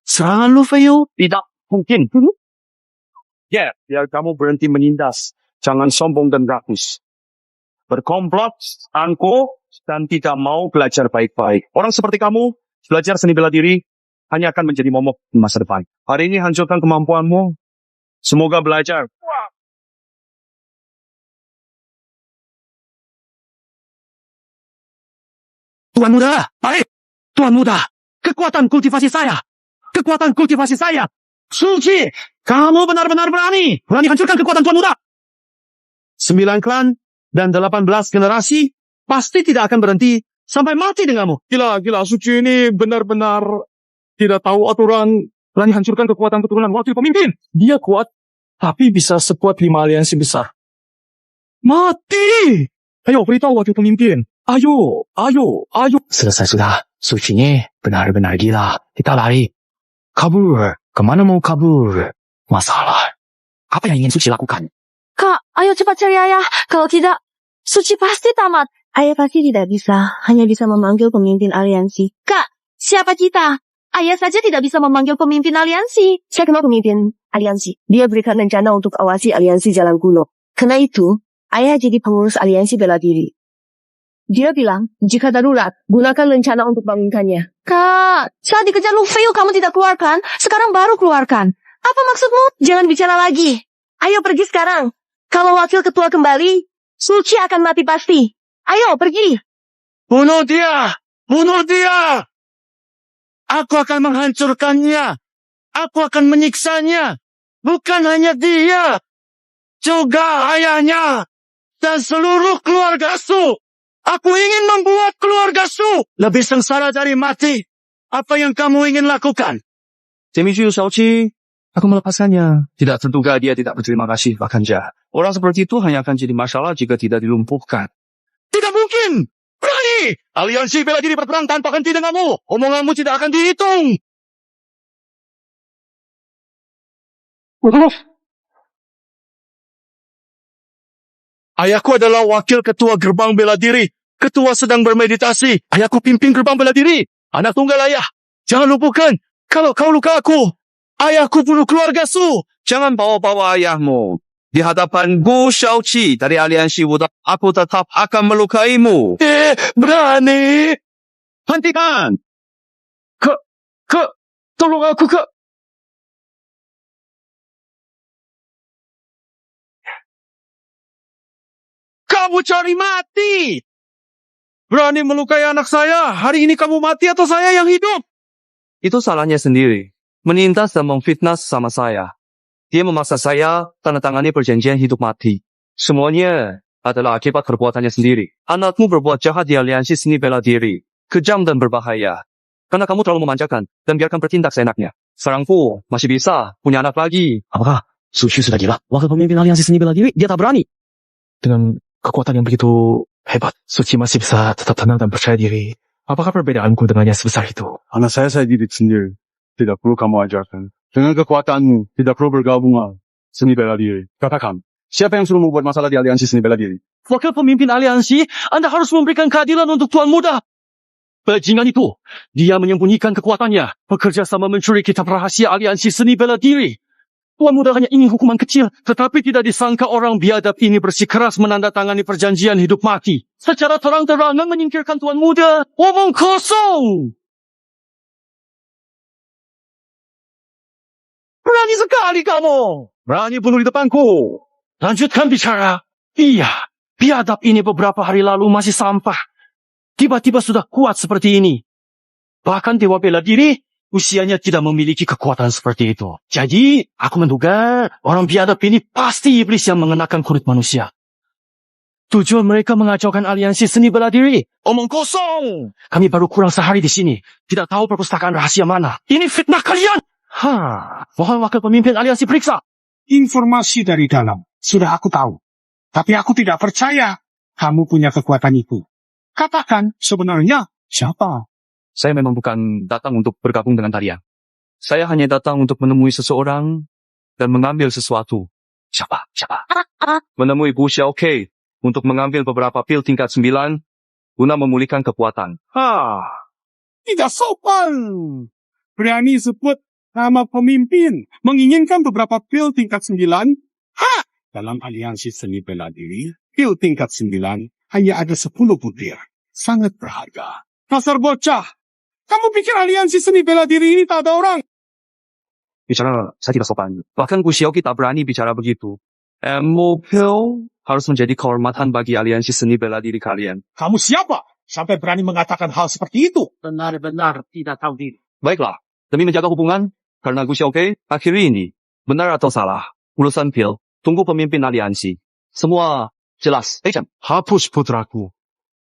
Serangan Lu Feiyu? Tidak mungkin. Ya, biar kamu berhenti menindas. Jangan sombong dan rakus. berkomplot, angkuh, dan tidak mau belajar baik-baik. Orang seperti kamu, belajar seni bela diri, hanya akan menjadi momok di masa depan. Hari ini hancurkan kemampuanmu. Semoga belajar. Tuan Muda, baik. Tuan Muda, kekuatan kultivasi saya. Kekuatan kultivasi saya. Suci, kamu benar-benar berani. Berani hancurkan kekuatan Tuan Muda. 9 klan dan 18 generasi pasti tidak akan berhenti sampai mati denganmu. Gila, Suci ini benar-benar tidak tahu aturan. Berani hancurkan kekuatan keturunan wakil pemimpin. Dia kuat, tapi bisa sekuat 5 aliansi besar. Mati! Ayo, beritahu wakil pemimpin. Ayo. Selesai sudah. Suci ini benar-benar gila. Kita lari. Kabur. Kemana mau kabur? Masalah. Apa yang ingin Suci lakukan? Kak, ayo cepat cari ayah. Kalau tidak, Suci pasti tamat. Ayah pasti tidak bisa. Hanya bisa memanggil pemimpin aliansi. Kak, siapa kita? Ayah saja tidak bisa memanggil pemimpin aliansi. Saya kenal pemimpin aliansi. Dia berikan rencana untuk awasi aliansi Jalan Kuno. Karena itu, ayah jadi pengurus aliansi bela diri. Dia bilang, jika darurat, gunakan rencana untuk bangunkannya. Kak, saat dikejar Luffy kamu tidak keluarkan, sekarang baru keluarkan. Apa maksudmu? Jangan bicara lagi. Ayo pergi sekarang. Kalau wakil ketua kembali, Suci akan mati pasti. Ayo pergi. Bunuh dia. Aku akan menghancurkannya. Aku akan menyiksanya. Bukan hanya dia, juga ayahnya dan seluruh keluarga Su. Aku ingin membuat keluarga Su lebih sengsara dari mati. Apa yang kamu ingin lakukan? Temiju Xiaoqi, aku melepaskannya. Tidak terduga dia tidak berterima kasih, bahkan jahat. Orang seperti itu hanya akan jadi masalah jika tidak dilumpuhkan. Tidak mungkin! Berani! Aliansi bela diri berperang tanpa henti denganmu. Omonganmu tidak akan dihitung. Ayahku adalah wakil ketua gerbang bela diri. Ketua sedang bermeditasi. Ayahku pimpin gerbang bela diri. Anak tunggal ayah. Jangan lupakan. Kalau kau luka aku, ayahku bunuh keluarga Su. Jangan bawa-bawa ayahmu. Di hadapan Gu Xiaoqi dari aliansi Wuda, aku tetap akan melukaimu. Berani. Hentikan! Tolong aku, Kak. Kamu cari mati. Berani melukai anak saya. Hari ini kamu mati atau saya yang hidup? Itu salahnya sendiri. Menindas dan memfitnah sama saya. Dia memaksa saya tanda tangani perjanjian hidup mati. Semuanya adalah akibat perbuatannya sendiri. Anakmu berbuat jahat di aliansi seni bela diri. Kejam dan berbahaya. Karena kamu terlalu memanjakan dan biarkan bertindak seenaknya. Sarangku masih bisa punya anak lagi. Apakah Suci sudah gila? Wakil pemimpin aliansi seni bela diri, dia tak berani. Dengan kekuatan yang begitu hebat, Suci masih bisa tetap tenang dan percaya diri. Apakah perbedaanku dengannya sebesar itu? Anak saya didik sendiri. Tidak perlu kamu ajarkan. Dengan kekuatanmu, tidak perlu bergabung seni bela diri. Katakan, siapa yang suruh membuat masalah di aliansi seni bela diri? Wakil pemimpin aliansi, Anda harus memberikan keadilan untuk Tuan Muda. Bajingan itu, dia menyembunyikan kekuatannya. Bekerja sama mencuri kitab rahasia aliansi seni bela diri. Tuan Muda hanya ingin hukuman kecil, tetapi tidak disangka orang biadab ini bersikeras menandatangani perjanjian hidup mati. Secara terang-terangan menyingkirkan Tuan Muda. Omong kosong! Berani sekali kamu! Berani bunuh di depanku! Lanjutkan bicara. Iya, biadab ini beberapa hari lalu masih sampah. Tiba-tiba sudah kuat seperti ini. Bahkan dewa bela diri, usianya tidak memiliki kekuatan seperti itu. Jadi, aku menduga orang biadab ini pasti iblis yang mengenakan kulit manusia. Tujuan mereka mengacaukan aliansi seni bela diri. Omong kosong! Kami baru kurang sehari di sini. Tidak tahu perpustakaan rahasia mana. Ini fitnah kalian! Mohon wakil pemimpin aliansi periksa. Informasi dari dalam. Sudah aku tahu. Tapi aku tidak percaya kamu punya kekuatan itu. Katakan, sebenarnya siapa? Saya memang bukan datang untuk bergabung dengan kalian. Saya hanya datang untuk menemui seseorang dan mengambil sesuatu. Siapa? Menemui Bu Xiaoqi untuk mengambil beberapa pil tingkat 9 guna memulihkan kekuatan. Tidak sopan. Berani sebut nama pemimpin menginginkan beberapa pil tingkat 9. Dalam aliansi seni bela diri, pil tingkat 9 hanya ada 10 butir. Sangat berharga. Dasar bocah. Kamu pikir aliansi seni bela diri ini tak ada orang? Bicara saya tidak sopan. Bahkan Gu Xiaoqi tak berani bicara begitu. Mopel harus menjadi kehormatan bagi aliansi seni bela diri kalian. Kamu siapa? Sampai berani mengatakan hal seperti itu? Benar-benar tidak tahu diri. Baiklah, demi menjaga hubungan, karena Gu Xiaoqi akhiri ini, benar atau salah, urusan Pil, tunggu pemimpin aliansi. Semua jelas. Jam. Hapus putraku.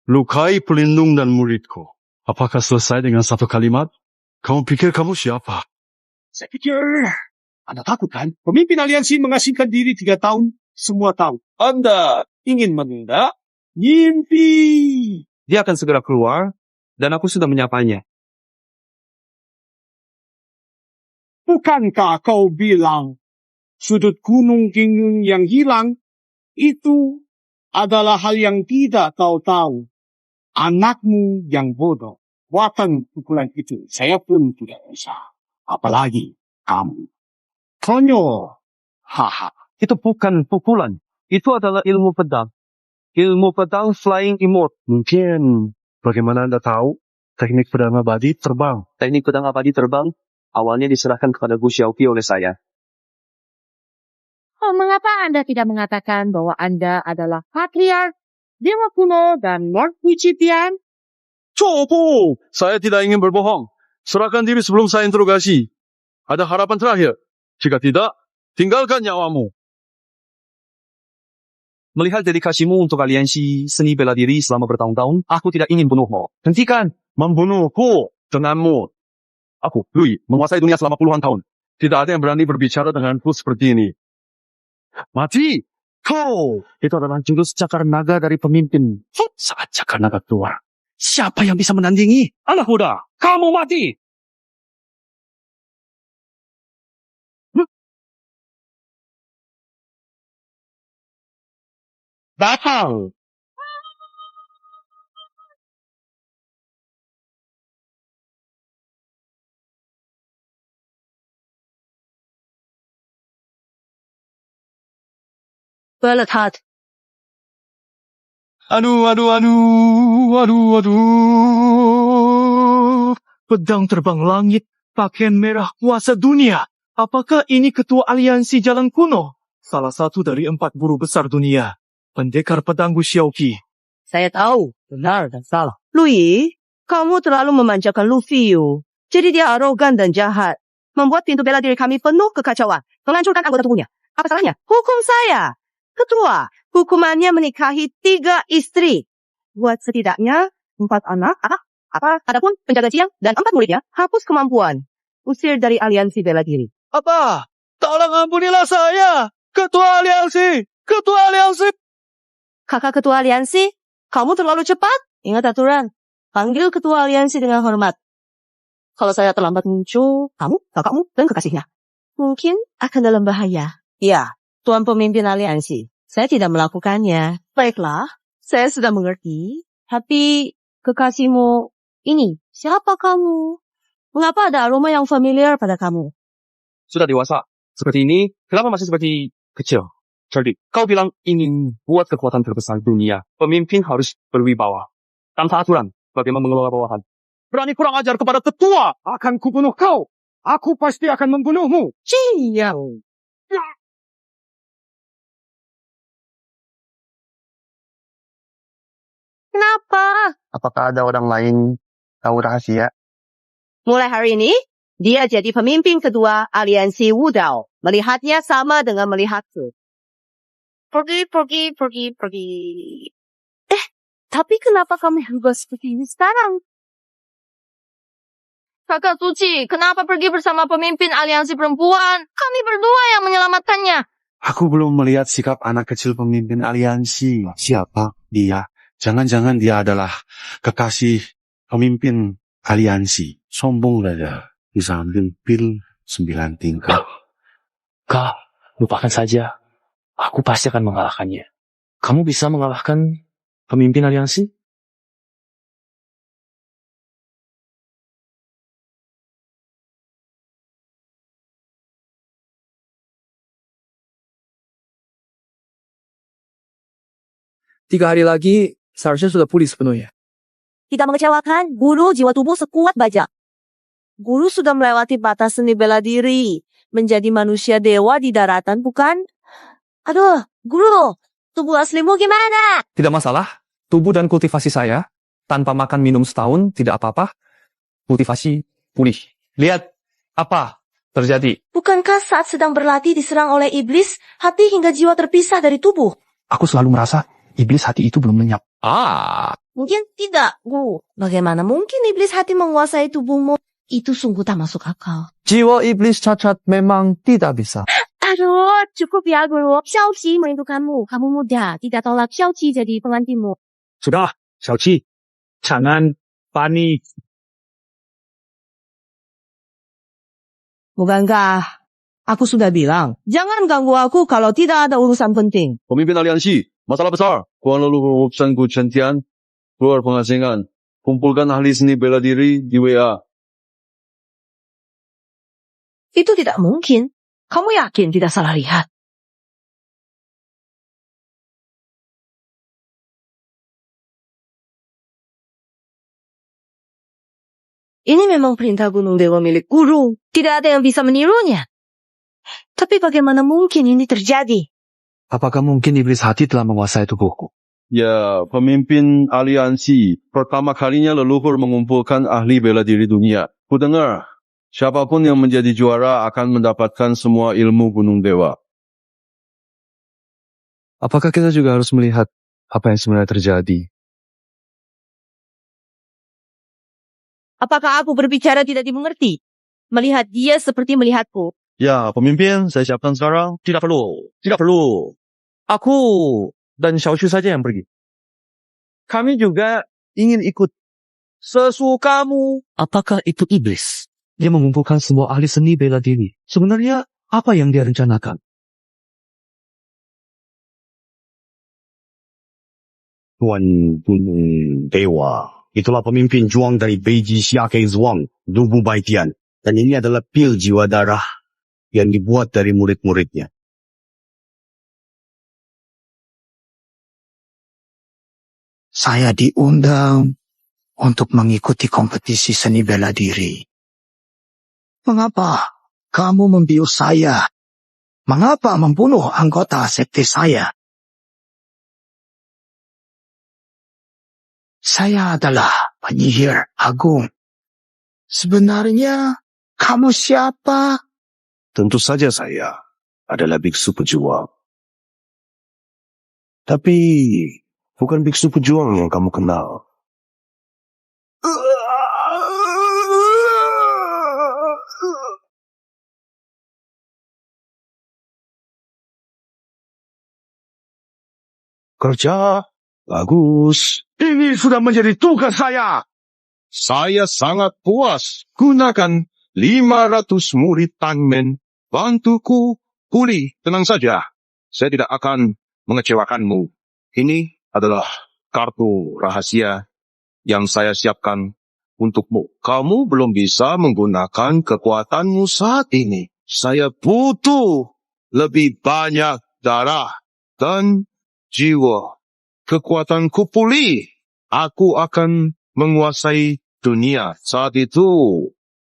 Lukai pelindung dan muridku. Apakah selesai dengan satu kalimat? Kamu pikir kamu siapa? Saya pikir Anda takut kan? Pemimpin aliansi mengasingkan diri 3 tahun. Semua tahu. Anda ingin menunda? Mimpi. Dia akan segera keluar, dan aku sudah menyapanya. Bukankah kau bilang sudut gunung Gingung yang hilang itu adalah hal yang tidak kau tahu? Anakmu yang bodoh. Buatan pukulan itu saya pun tidak bisa. Apalagi kamu. Konyol. Haha, itu bukan pukulan. Itu adalah ilmu pedang. Ilmu pedang flying emote. Mungkin bagaimana Anda tahu teknik pedang abadi terbang? Teknik pedang abadi terbang awalnya diserahkan kepada Gu Xiaoqi oleh saya. Oh, mengapa Anda tidak mengatakan bahwa Anda adalah patriark, dewa kuno, dan Lord Wujipian? Copo! Saya tidak ingin berbohong. Serahkan diri sebelum saya interogasi. Ada harapan terakhir. Jika tidak, tinggalkan nyawamu. Melihat dedikasimu untuk aliansi seni bela diri selama bertahun-tahun, aku tidak ingin bunuhmu. Hentikan membunuhku denganmu. Aku, Lui, menguasai dunia selama puluhan tahun. Tidak ada yang berani berbicara denganku seperti ini. Mati! Kau! Itu adalah jurus cakar naga dari pemimpin. Saat cakar naga keluar, siapa yang bisa menandingi? Anak muda, kamu mati! Datang! Berlekat. Aduh. Pedang terbang langit, pakaian merah kuasa dunia. Apakah ini ketua aliansi jalan kuno? Salah satu dari 4 guru besar dunia. Pendekar pedang Gu Xiaoqi. Saya tahu, benar dan salah. Lui, kamu terlalu memanjakan Luffy. Jadi dia arogan dan jahat. Membuat pintu bela diri kami penuh kekacauan. Menghancurkan anggota tubuhnya. Apa salahnya? Hukum saya. Ketua, hukumannya menikahi 3 istri. Buat setidaknya 4 anak. Adapun penjaga siang dan 4 muridnya hapus kemampuan. Usir dari aliansi bela diri. Apa? Tolong ampunilah saya. Ketua aliansi. Kakak ketua aliansi, kamu terlalu cepat. Ingat aturan. Panggil ketua aliansi dengan hormat. Kalau saya terlambat muncul, kamu, kakakmu, dan kekasihnya mungkin akan dalam bahaya. Ya, Tuan Pemimpin Aliansi, saya tidak melakukannya. Baiklah, saya sudah mengerti. Tapi kekasihmu ini, siapa kamu? Mengapa ada aroma yang familiar pada kamu? Sudah dewasa. Seperti ini, kenapa masih seperti kecil? Cerdik, kau bilang ingin buat kekuatan terbesar dunia. Pemimpin harus berwibawa. Tanpa aturan, bagaimana mengelola bawahan. Berani kurang ajar kepada ketua, akan kubunuh kau. Aku pasti akan membunuhmu. Sial. Kenapa? Apakah ada orang lain tahu rahasia? Mulai hari ini, dia jadi pemimpin kedua aliansi Wudao. Melihatnya sama dengan melihatku. Pergi. Tapi kenapa kami berubah seperti ini sekarang? Kakak Suci, kenapa pergi bersama pemimpin aliansi perempuan? Kami berdua yang menyelamatkannya. Aku belum melihat sikap anak kecil pemimpin aliansi. Siapa dia? Jangan-jangan dia adalah kekasih pemimpin aliansi. Sombong saja. Bisa ambil pil 9 tingkat. Kak, lupakan saja. Aku pasti akan mengalahkannya. Kamu bisa mengalahkan pemimpin aliansi? Tiga hari lagi, seharusnya sudah pulih sepenuhnya. Tidak mengecewakan, guru jiwa tubuh sekuat baja. Guru sudah melewati batas seni bela diri, menjadi manusia dewa di daratan, bukan? Aduh, guru, tubuh aslimu gimana? Tidak masalah. Tubuh dan kultivasi saya, tanpa makan minum setahun, tidak apa-apa. Kultivasi pulih. Lihat, apa terjadi? Bukankah saat sedang berlatih diserang oleh iblis, hati hingga jiwa terpisah dari tubuh? Aku selalu merasa iblis hati itu belum lenyap. Mungkin tidak, guru. Bagaimana mungkin iblis hati menguasai tubuhmu? Itu sungguh tak masuk akal. Jiwa iblis cacat memang tidak bisa. Aduh, cukup ya guru. Xiaoqi merindukanmu. Kamu muda, tidak tolak Xiaoqi jadi pengantinmu. Sudah, Xiaoqi. Jangan panik. Bukankah aku sudah bilang, jangan ganggu aku kalau tidak ada urusan penting. Pemimpin aliansi, masalah besar. Kuala Lumpur urusan Gutian, keluar pengasingan. Kumpulkan ahli seni bela diri di WA. Itu tidak mungkin. Kamu yakin tidak salah lihat? Ini memang perintah Gunung Dewa milik guru. Tidak ada yang bisa menirunya. Tapi bagaimana mungkin ini terjadi? Apakah mungkin iblis hati telah menguasai tubuhku? Ya, pemimpin aliansi. Pertama kalinya leluhur mengumpulkan ahli bela diri dunia. Ku dengar, siapapun yang menjadi juara akan mendapatkan semua ilmu Gunung Dewa. Apakah kita juga harus melihat apa yang sebenarnya terjadi? Apakah aku berbicara tidak dimengerti? Melihat dia seperti melihatku. Ya, pemimpin, saya siapkan sekarang. Tidak perlu. Tidak perlu. Aku dan Xiaoqi saja yang pergi. Kami juga ingin ikut. Sesukamu. Apakah itu iblis? Dia mengumpulkan semua ahli seni bela diri. Sebenarnya, apa yang dia rencanakan? Tuan Gunung Dewa. Itulah pemimpin juang dari Beiji Xiakai Zhuang, Dubu Baitian. Dan ini adalah pil jiwa darah yang dibuat dari murid-muridnya. Saya diundang untuk mengikuti kompetisi seni bela diri. Mengapa kamu membius saya? Mengapa membunuh anggota sekte saya? Saya adalah penyihir agung. Sebenarnya, kamu siapa? Tentu saja saya adalah biksu pejuang. Tapi, bukan biksu pejuang yang kamu kenal. Kerja bagus. Ini sudah menjadi tugas saya. Saya sangat puas. Gunakan 500 murid Tangmen. Bantuku pulih. Tenang saja. Saya tidak akan mengecewakanmu. Ini adalah kartu rahasia yang saya siapkan untukmu. Kamu belum bisa menggunakan kekuatanmu saat ini. Saya butuh lebih banyak darah dan jiwa. Kekuatanku pulih. Aku akan menguasai dunia. Saat itu,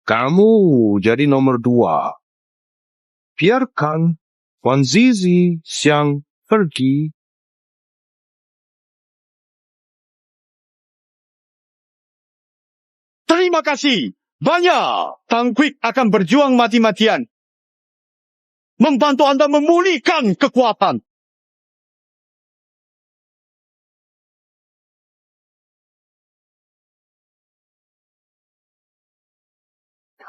kamu jadi nomor 2. Biarkan Wan Zizi Xiang pergi. Terima kasih. Banyak. Tang Quick akan berjuang mati-matian. Membantu Anda memulihkan kekuatan.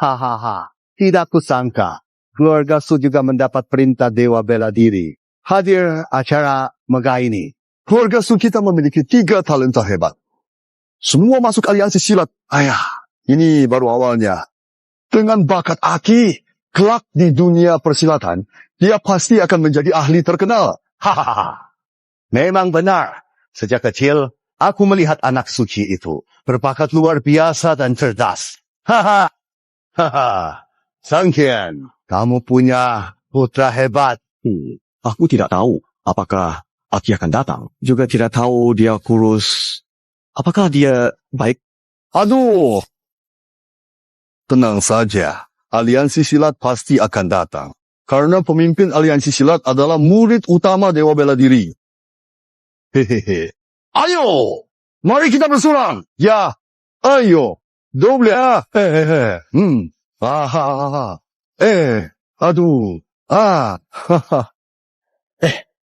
Hahaha, tidak kusangka. Keluarga Su juga mendapat perintah Dewa Bela Diri. Hadir acara megah ini. Keluarga Su kita memiliki 3 talenta hebat. Semua masuk aliansi silat. Ayah, ini baru awalnya. Dengan bakat Aki, kelak di dunia persilatan, dia pasti akan menjadi ahli terkenal. Hahaha. Memang benar. Sejak kecil, aku melihat anak suci itu. Berbakat luar biasa dan cerdas. Hahaha. Haha, Sangkian, kamu punya putra hebat. Aku tidak tahu apakah Aki akan datang. Juga tidak tahu dia kurus. Apakah dia baik? Aduh. Tenang saja. Aliansi silat pasti akan datang. Karena pemimpin aliansi silat adalah murid utama Dewa Bela Diri. Hehehe. Ayo! Mari kita bersurang. Ya. Ayo. Doble. Aduh.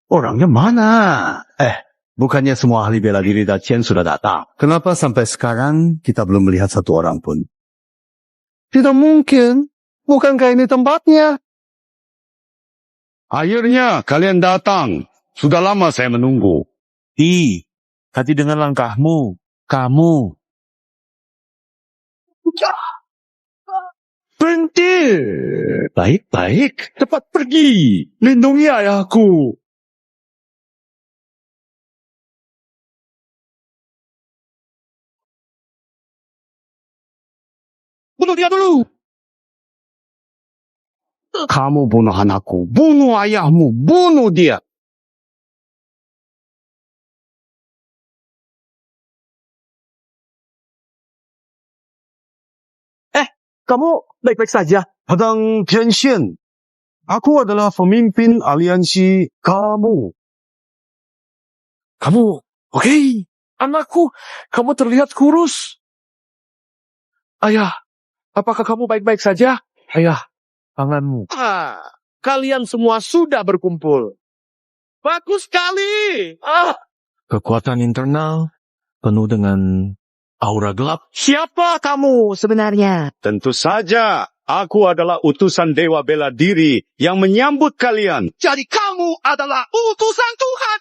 Orangnya mana? Bukannya semua ahli bela diri Dachien sudah datang? Kenapa sampai sekarang kita belum melihat satu orang pun? Tidak mungkin. Bukankah ini tempatnya? Akhirnya kalian datang. Sudah lama saya menunggu. Tadi dengan langkahmu, kamu. Berhenti. Baik-baik. Cepat pergi. Lindungi ayahku. Bunuh dia dulu. Kamu bunuh anakku, bunuh ayahmu, bunuh dia. Kamu baik-baik saja. Padang Tianxian, aku adalah pemimpin aliansi kamu. Kamu, oke. Anakku, kamu terlihat kurus. Ayah, apakah kamu baik-baik saja? Ayah, tanganmu. Kalian semua sudah berkumpul. Bagus sekali. Kekuatan internal penuh dengan aura gelap. Siapa kamu sebenarnya? Tentu saja, aku adalah utusan Dewa Bela Diri yang menyambut kalian. Jadi kamu adalah utusan Tuhan.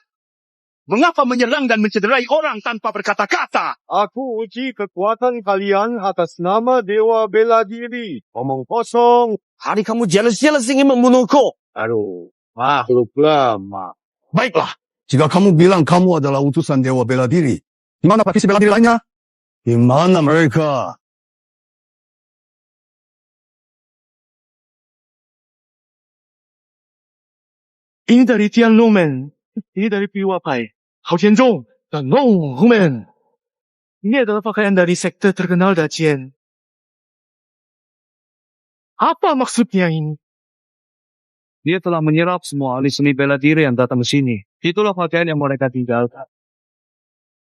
Mengapa menyerang dan mencederai orang tanpa berkata-kata? Aku uji kekuatan kalian atas nama Dewa Bela Diri. Omong kosong. Hari kamu jelas-jelas ingin membunuhku. Aduh, makhluklah. Baiklah. Jika kamu bilang kamu adalah utusan Dewa Bela Diri, di mana praktisi bela diri lainnya? Di mana mereka? Ini dari Tian Lumen. Ini dari Piwapai. Hao Tianzhong dan Long Humen. Ini adalah pakaian dari sekte terkenal Dachien. Apa maksudnya ini? Dia telah menyerap semua ahli seni bela diri yang datang ke sini. Itulah pakaian yang mereka tinggalkan.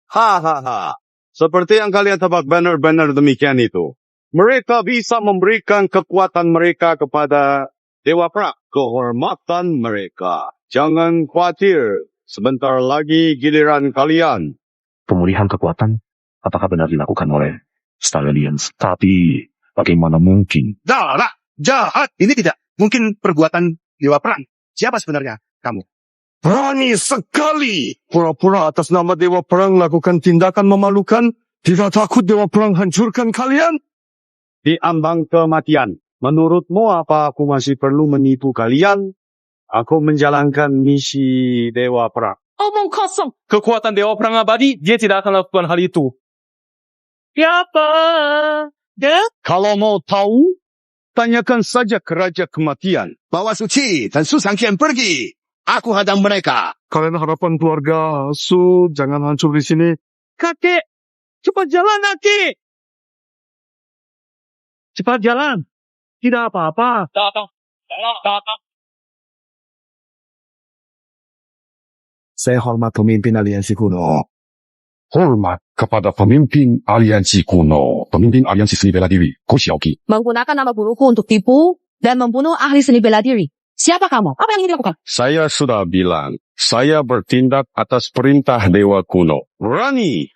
Hahaha. Seperti yang kalian tebak benar-benar demikian itu. Mereka bisa memberikan kekuatan mereka kepada Dewa Perang. Kehormatan mereka. Jangan khawatir. Sebentar lagi giliran kalian. Pemulihan kekuatan apakah benar dilakukan oleh Star Alliance? Tapi bagaimana mungkin? Jahat. Ini tidak mungkin perbuatan Dewa Perang. Siapa sebenarnya kamu? Berani sekali. Pura-pura atas nama Dewa Perang lakukan tindakan memalukan. Tidak takut Dewa Perang hancurkan kalian? Di ambang kematian. Menurutmu apa aku masih perlu menipu kalian? Aku menjalankan misi Dewa Perang. Omong kosong. Kekuatan Dewa Perang abadi, dia tidak akan lakukan hal itu. Siapa? Kalau mau tahu, tanyakan saja ke Raja Kematian. Bawa Suci dan Su Sangqian pergi. Aku hadang mereka. Kalian harapan keluarga Su, jangan hancur di sini. Kakek, cepat jalan, kakek. Cepat jalan. Tidak apa-apa. Datang. Saya hormat pemimpin aliansi kuno. Hormat kepada pemimpin aliansi kuno. Pemimpin aliansi seni bela diri, Ko Xiaoqi. Menggunakan nama buruku untuk tipu dan membunuh ahli seni bela diri. Siapa kamu? Apa yang ingin dilakukan? Saya sudah bilang, saya bertindak atas perintah Dewa Kuno. Berani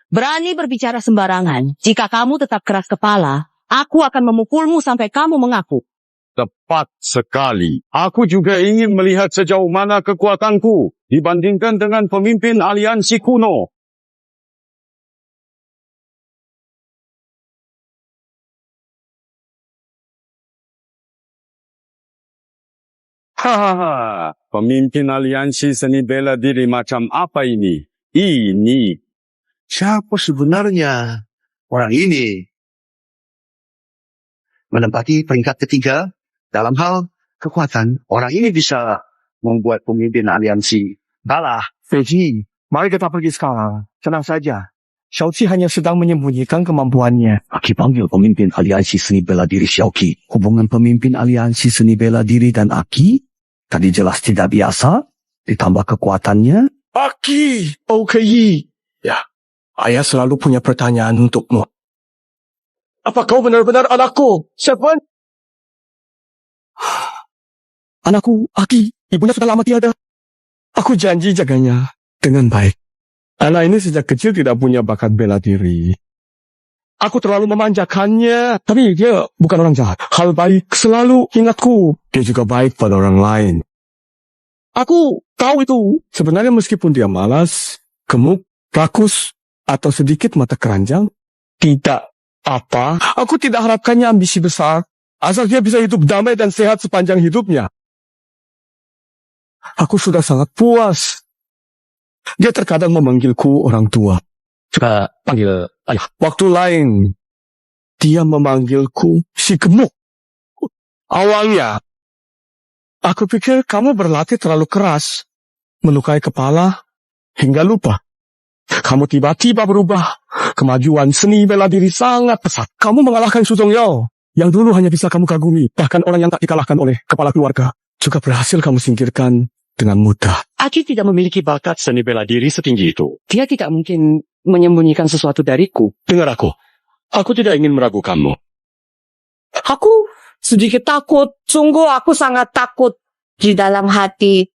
Berbicara sembarangan. Jika kamu tetap keras kepala, aku akan memukulmu sampai kamu mengaku. Tepat sekali. Aku juga ingin melihat sejauh mana kekuatanku dibandingkan dengan pemimpin aliansi kuno. Hahaha, pemimpin aliansi seni bela diri macam apa ini? Ini. Siapa sebenarnya orang ini? Menempati peringkat ketiga dalam hal kekuatan. Orang ini bisa membuat pemimpin aliansi Dahlah, Feji, mari kita pergi sekarang. Tenang saja. Xiaoqi hanya sedang menyembunyikan kemampuannya. Aki panggil pemimpin aliansi seni bela diri Xiaoqi. Hubungan pemimpin aliansi seni bela diri dan Aki tadi jelas tidak biasa. Ditambah kekuatannya. Aki, Yi. Ya, ayah selalu punya pertanyaan untukmu. Apa kau benar-benar anakku, Seven? Anakku, Aki, ibunya sudah lama tiada. Aku janji jaganya dengan baik. Anak ini sejak kecil tidak punya bakat bela diri. Aku terlalu memanjakannya, tapi dia bukan orang jahat. Hal baik selalu ingatku. Dia juga baik pada orang lain. Aku tahu itu. Sebenarnya meskipun dia malas, gemuk, rakus, atau sedikit mata keranjang, tidak apa. Aku tidak harapkannya ambisi besar. Asal dia bisa hidup damai dan sehat sepanjang hidupnya. Aku sudah sangat puas. Dia terkadang memanggilku orang tua. Suka panggil ayah. Waktu lain, dia memanggilku si gemuk. Awalnya, aku pikir kamu berlatih terlalu keras, melukai kepala, hingga lupa. Kamu tiba-tiba berubah. Kemajuan seni bela diri sangat pesat. Kamu mengalahkan Su Zongyao, yang dulu hanya bisa kamu kagumi. Bahkan orang yang tak dikalahkan oleh kepala keluarga juga berhasil kamu singkirkan dengan mudah. Aki tidak memiliki bakat seni bela diri setinggi itu. Dia tidak mungkin menyembunyikan sesuatu dariku. Dengar aku tidak ingin meragukanmu. Aku sedikit takut. Sungguh aku sangat takut di dalam hati.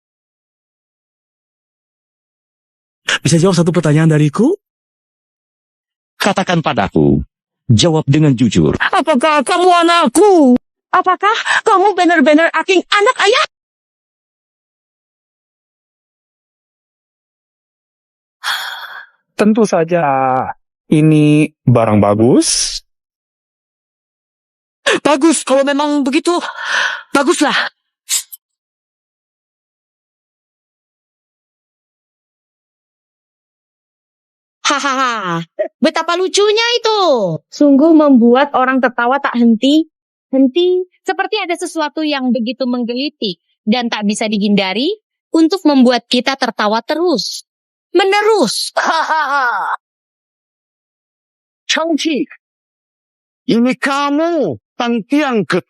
Bisa jawab satu pertanyaan dariku? Katakan padaku. Jawab dengan jujur. Apakah kamu anakku? Apakah kamu benar-benar aking anak ayah? Tentu saja. Ini barang bagus. Bagus, kalau memang begitu. Baguslah. Hahaha, betapa lucunya itu. Sungguh membuat orang tertawa tak henti-henti. Seperti ada sesuatu yang begitu menggelitik dan tak bisa dihindari untuk membuat kita tertawa terus. Menerus. Hahaha. Changqi, ini kamu, Tang Tiangke.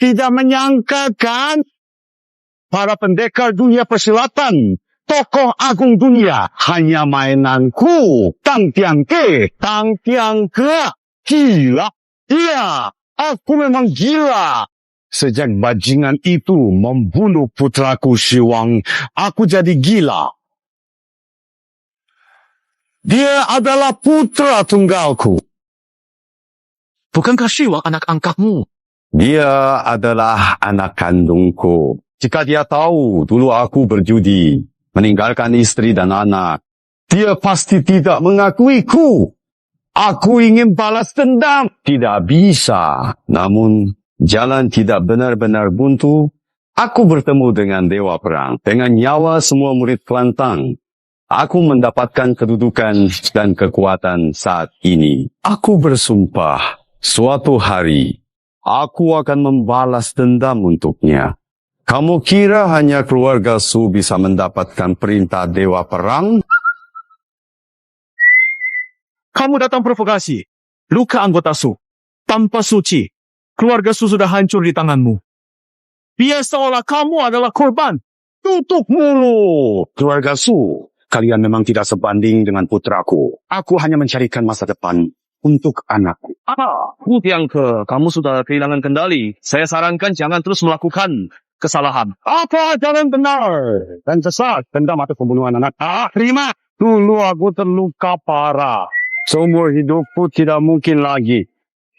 Tidak menyangka kan? Para pendekar dunia persilatan, tokoh agung dunia, hanya mainanku, Tang Tiangke. Tang Tiangke, gila. Iya, aku memang gila. Sejak bajingan itu membunuh putraku Shiwang, aku jadi gila. Dia adalah putra tunggalku. Bukankah Shiwang anak angkatmu? Dia adalah anak kandungku. Jika dia tahu dulu aku berjudi, meninggalkan istri dan anak, dia pasti tidak mengakuiku. Aku ingin balas dendam. Tidak bisa. Namun, jalan tidak benar-benar buntu. Aku bertemu dengan Dewa Perang. Dengan nyawa semua murid Kelantang. Aku mendapatkan kedudukan dan kekuatan saat ini. Aku bersumpah, suatu hari, aku akan membalas dendam untuknya. Kamu kira hanya keluarga Su bisa mendapatkan perintah Dewa Perang? Kamu datang provokasi. Luka anggota Su. Tanpa suci. Keluarga Su sudah hancur di tanganmu. Biar seolah kamu adalah korban. Tutup mulu, keluarga Su. Kalian memang tidak sebanding dengan putraku. Aku hanya mencarikan masa depan untuk anakku. Hu Tiangke, kamu sudah kehilangan kendali. Saya sarankan jangan terus melakukan kesalahan. Apa jalan benar dan sesat dendam atau pembunuhan anak? Terima. Dulu aku terluka parah. Seumur hidupku tidak mungkin lagi.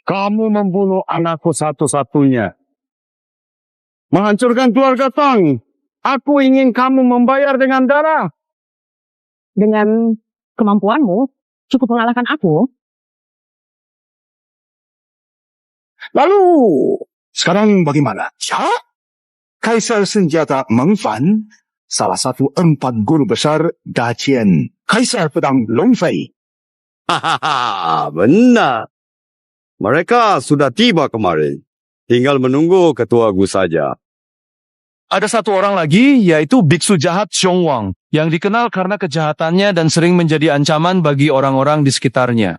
Kamu membunuh anakku satu-satunya. Menghancurkan keluarga Tang. Aku ingin kamu membayar dengan darah. Dengan kemampuanmu, cukup mengalahkan aku. Lalu, sekarang bagaimana? Ya? Kaisar Senjata Meng Fan, salah satu 4 guru besar Dacian, Kaisar Pedang Long Fei. Hahaha, benar. Mereka sudah tiba kemarin. Tinggal menunggu ketua Gu saja. ada satu orang lagi, yaitu biksu jahat Xiong Wang, yang dikenal karena kejahatannya dan sering menjadi ancaman bagi orang-orang di sekitarnya.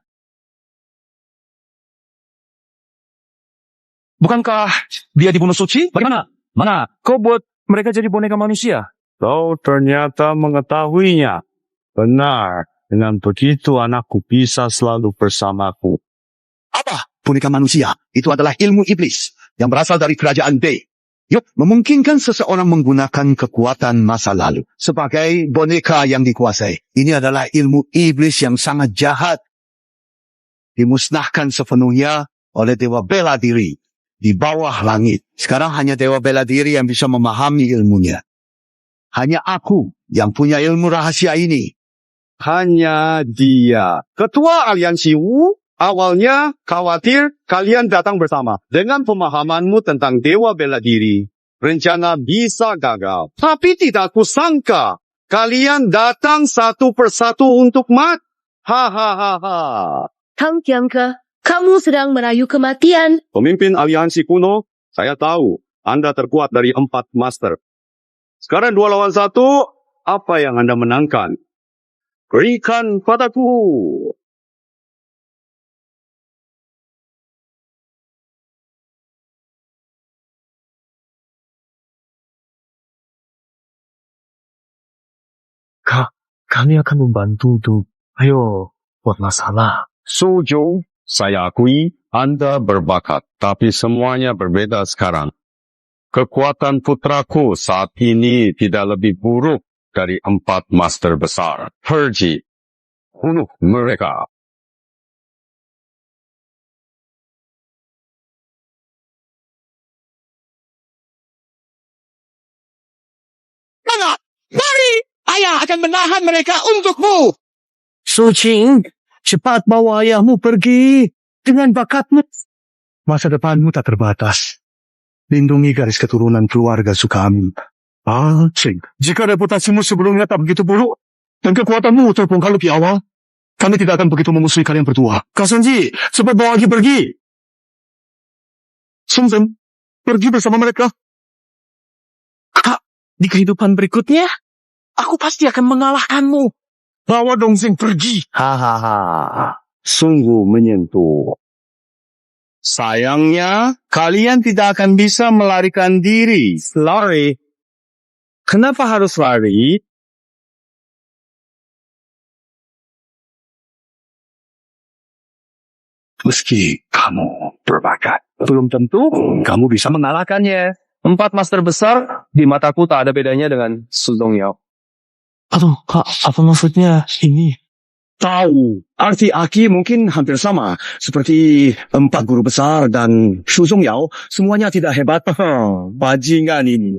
Bukankah dia dibunuh Suci? Bagaimana? Mana? Kau buat mereka jadi boneka manusia? Kau ternyata mengetahuinya. Benar. Dengan begitu anakku bisa selalu bersamaku. Apa? Boneka manusia. Itu adalah ilmu iblis yang berasal dari kerajaan B. Yuk, memungkinkan seseorang menggunakan kekuatan masa lalu sebagai boneka yang dikuasai. Ini adalah ilmu iblis yang sangat jahat. Dimusnahkan sepenuhnya oleh Dewa Bela Diri di bawah langit. Sekarang hanya Dewa Bela Diri yang bisa memahami ilmunya. Hanya aku yang punya ilmu rahasia ini. Hanya dia. Ketua Aliansi Wu awalnya khawatir kalian datang bersama. Dengan pemahamanmu tentang Dewa Bela Diri, rencana bisa gagal. Tapi tidak kusangka kalian datang satu persatu untuk mat. Hahaha. Tang Tiangke, kamu sedang merayu kematian. Pemimpin aliansi kuno, saya tahu Anda terkuat dari 4 master. Sekarang 2 lawan 1, apa yang Anda menangkan? Berikan padaku. Kami akan membantu untuk, buat masalah. Suzhou, saya akui Anda berbakat, tapi semuanya berbeda sekarang. Kekuatan putraku saat ini tidak lebih buruk dari 4 master besar. Pergi, bunuh mereka. Mana? Mari! Ayah akan menahan mereka untukmu. Sucing, cepat bawa ayahmu pergi. Dengan bakatmu, masa depanmu tak terbatas. Lindungi garis keturunan keluarga Sukami. Cing, jika reputasimu sebelumnya tak begitu buruk, dan kekuatanmu terbongkar lebih awal, kami tidak akan begitu memusuhi kalian berdua. Kasanji, cepat bawa lagi pergi. Sumsem, pergi bersama mereka. Kak, di kehidupan berikutnya, aku pasti akan mengalahkanmu. Bawa Dongzeng pergi. Hahaha, sungguh menyentuh. Sayangnya, kalian tidak akan bisa melarikan diri. Lari? Kenapa harus lari? Meski kamu berbakat, Belum tentu kamu bisa mengalahkannya. 4 master besar, di mataku tak ada bedanya dengan Su Dongyao. Aduh, Kak, apa maksudnya ini? Tahu. Arti Aki mungkin hampir sama. Seperti 4 guru besar dan Shu Zongyao. Semuanya tidak hebat. Bajingan ini.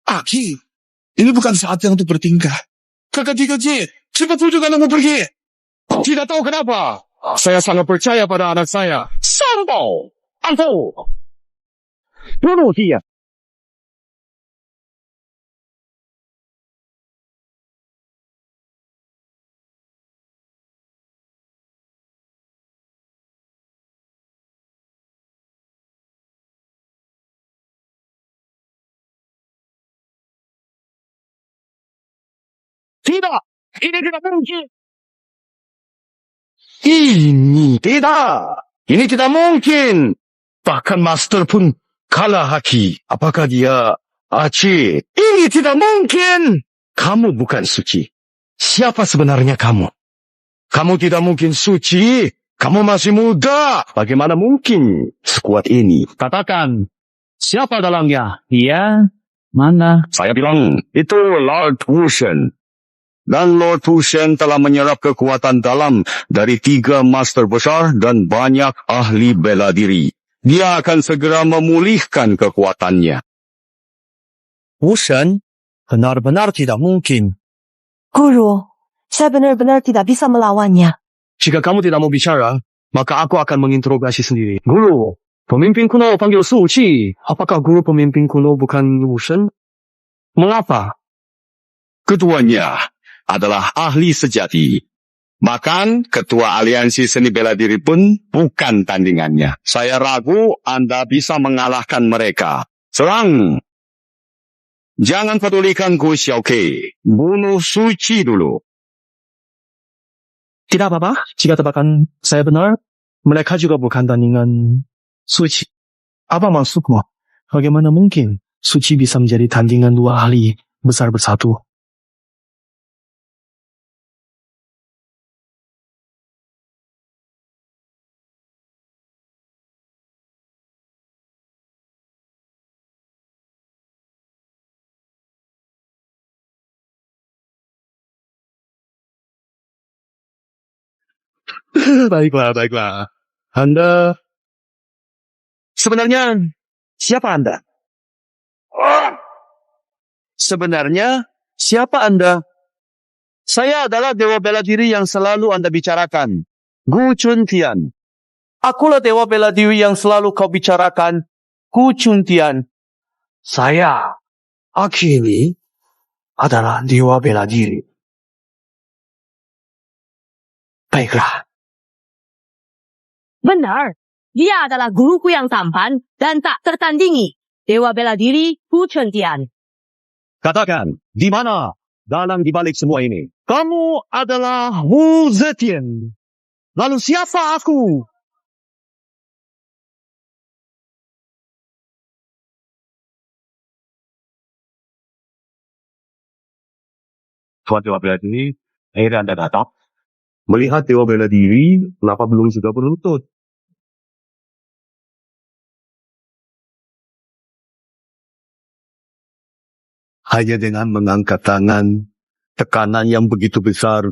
Aki, ini bukan saatnya untuk bertingkah. Kakak Jikaji, cepat tunjukkan kamu pergi. Tidak tahu kenapa. Saya sangat percaya pada anak saya. Sambal! Angkau! Bunuh dia. Tidak! Ini tidak mungkin! Ini tidak mungkin. Bahkan master pun kalah Haki. Apakah dia Aci? Ini tidak mungkin. Kamu bukan suci. Siapa sebenarnya kamu? Kamu tidak mungkin suci. Kamu masih muda. Bagaimana mungkin sekuat ini? Katakan, siapa dalamnya? Iya, mana? Saya bilang, itu Lord Wushen. Dan Lord Wushen telah menyerap kekuatan dalam dari 3 master besar dan banyak ahli bela diri. Dia akan segera memulihkan kekuatannya. Wushen? Benar-benar tidak mungkin. Guru, saya benar-benar tidak bisa melawannya. Jika kamu tidak mau bicara, maka aku akan menginterogasi sendiri. Guru, pemimpin kuno panggil Su Qi. Apakah guru pemimpin kuno bukan Wushen? Mengapa? Ketuanya adalah ahli sejati. Bahkan ketua aliansi seni bela diri pun bukan tandingannya. Saya ragu Anda bisa mengalahkan mereka. Serang! Jangan pedulikan Gu Xiaokei. Bunuh Suci dulu. Tidak apa-apa, jika tebakan saya benar, mereka juga bukan tandingan Suci. Apa maksudmu? Bagaimana mungkin Suci bisa menjadi tandingan dua ahli besar bersatu? Baiklah. Anda... Sebenarnya, siapa Anda? Sebenarnya, siapa Anda? Saya adalah dewa bela diri yang selalu Anda bicarakan. Gu Chuntian. Akulah dewa bela diri yang selalu kau bicarakan. Gu Chuntian. Saya, Aki ini, adalah dewa bela diri. Baiklah. Benar. Dia adalah guruku yang tampan dan tak tertandingi. Dewa bela diri Gu Chuntian. Katakan, di mana dalam dibalik semua ini? Kamu adalah Wu Zetian. Lalu siapa aku? Tuan Dewa Bela Diri, akhirnya Anda datang. Melihat Dewa Bela Diri, kenapa belum juga berlutut? Hanya dengan mengangkat tangan, tekanan yang begitu besar,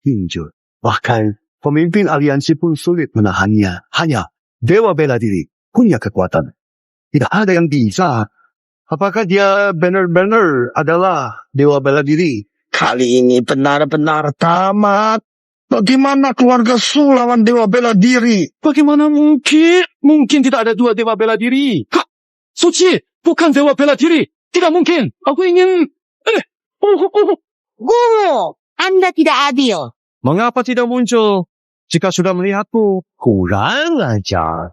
hinjur. Bahkan, pemimpin aliansi pun sulit menahannya. Hanya Dewa Bela Diri punya kekuatan. Tidak ada yang bisa. Apakah dia benar-benar adalah Dewa Bela Diri? Kali ini benar-benar tamat. Bagaimana keluarga Su lawan Dewa Bela Diri? Bagaimana mungkin? Mungkin tidak ada dua Dewa Bela Diri. Suci, bukan Dewa Bela Diri. Tidak mungkin. Aku ingin... Guru, Anda tidak adil. Mengapa tidak muncul jika sudah melihatku? Kurang ajar.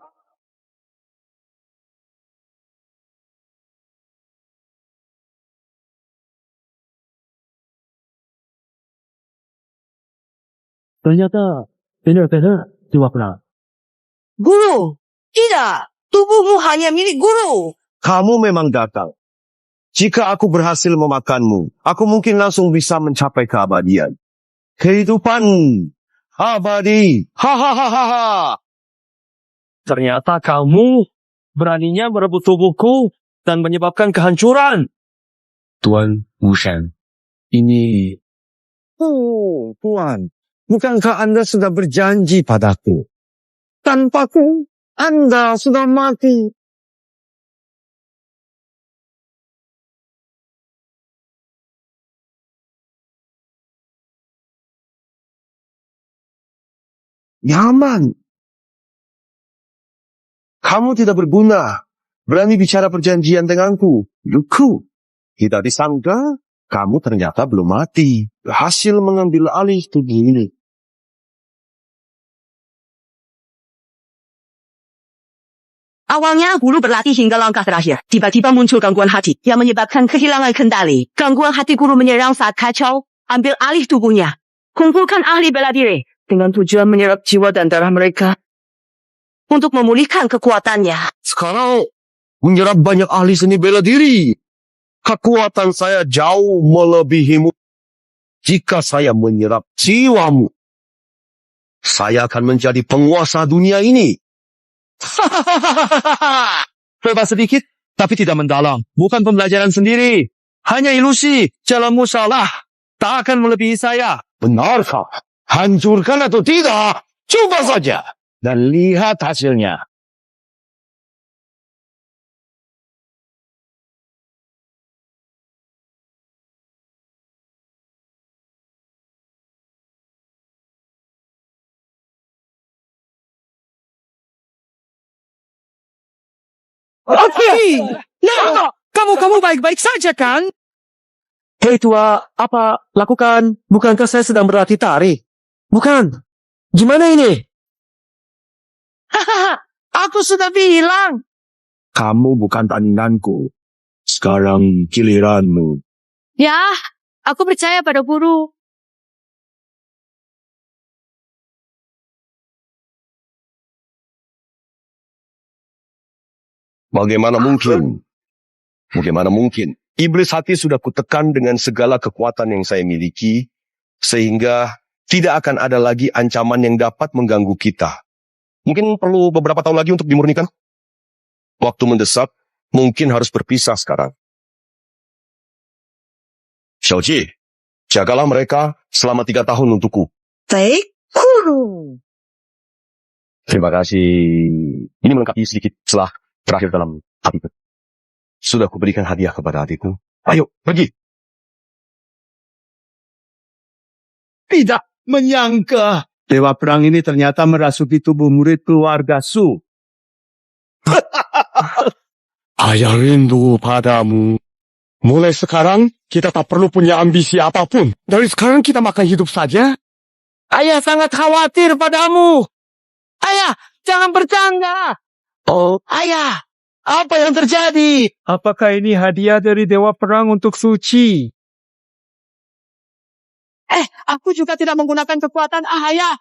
Ternyata benar-benar Dewa Perang. Guru, tidak. Tubuhmu hanya milik guru. Kamu memang gagal. Jika aku berhasil memakanmu, aku mungkin langsung bisa mencapai keabadian. Kehidupan abadi. Hahaha. Ternyata kamu beraninya merebut tubuhku dan menyebabkan kehancuran. Tuan Wushan, ini... Oh, Tuan. Bukankah Anda sudah berjanji padaku? Tanpaku, Anda sudah mati. Nyaman. Kamu tidak berguna. Berani bicara perjanjian denganku. Luku. Tidak disangka, kamu ternyata belum mati. Berhasil mengambil alih tubuh ini. Awalnya guru berlatih hingga langkah terakhir. Tiba-tiba muncul gangguan hati yang menyebabkan kehilangan kendali. Gangguan hati guru menyerang saat kacau, ambil alih tubuhnya. Kumpulkan ahli bela diri dengan tujuan menyerap jiwa dan darah mereka untuk memulihkan kekuatannya. Sekarang menyerap banyak ahli seni bela diri. Kekuatan saya jauh melebihimu. Jika saya menyerap jiwamu, saya akan menjadi penguasa dunia ini. Hebat sedikit, tapi tidak mendalam. Bukan pembelajaran sendiri. Hanya ilusi. Jalanmu salah. Tak akan melebihi saya. Benarkah? Hancurkan atau tidak? Coba saja. Dan lihat hasilnya. Aki! Nah, kamu baik-baik saja kan? Hei tua, apa lakukan? Bukankah saya sedang berlatih tari? Bukan. Gimana ini? Hahaha, aku sudah bilang. Kamu bukan tandinganku. Sekarang giliranmu. Ya, aku percaya pada guru. Bagaimana mungkin? Bagaimana mungkin? Iblis hati sudah kutekan dengan segala kekuatan yang saya miliki, sehingga tidak akan ada lagi ancaman yang dapat mengganggu kita. Mungkin perlu beberapa tahun lagi untuk dimurnikan. Waktu mendesak, mungkin harus berpisah sekarang. Xiaoji, jagalah mereka selama 3 tahun untukku. Baik, guru. Terima kasih. Ini melengkapi sedikit celah terakhir dalam hatiku. Sudah kuberikan hadiah kepada adikku. Ayo, pergi. Tidak menyangka Dewa Perang ini ternyata merasuki tubuh murid keluarga Su. Ayah rindu padamu. Mulai sekarang, kita tak perlu punya ambisi apapun. Dari sekarang kita makan hidup saja. Ayah sangat khawatir padamu. Ayah, jangan bercanda. Oh, ayah, apa yang terjadi? Apakah ini hadiah dari Dewa Perang untuk Suci? Aku juga tidak menggunakan kekuatan ayah.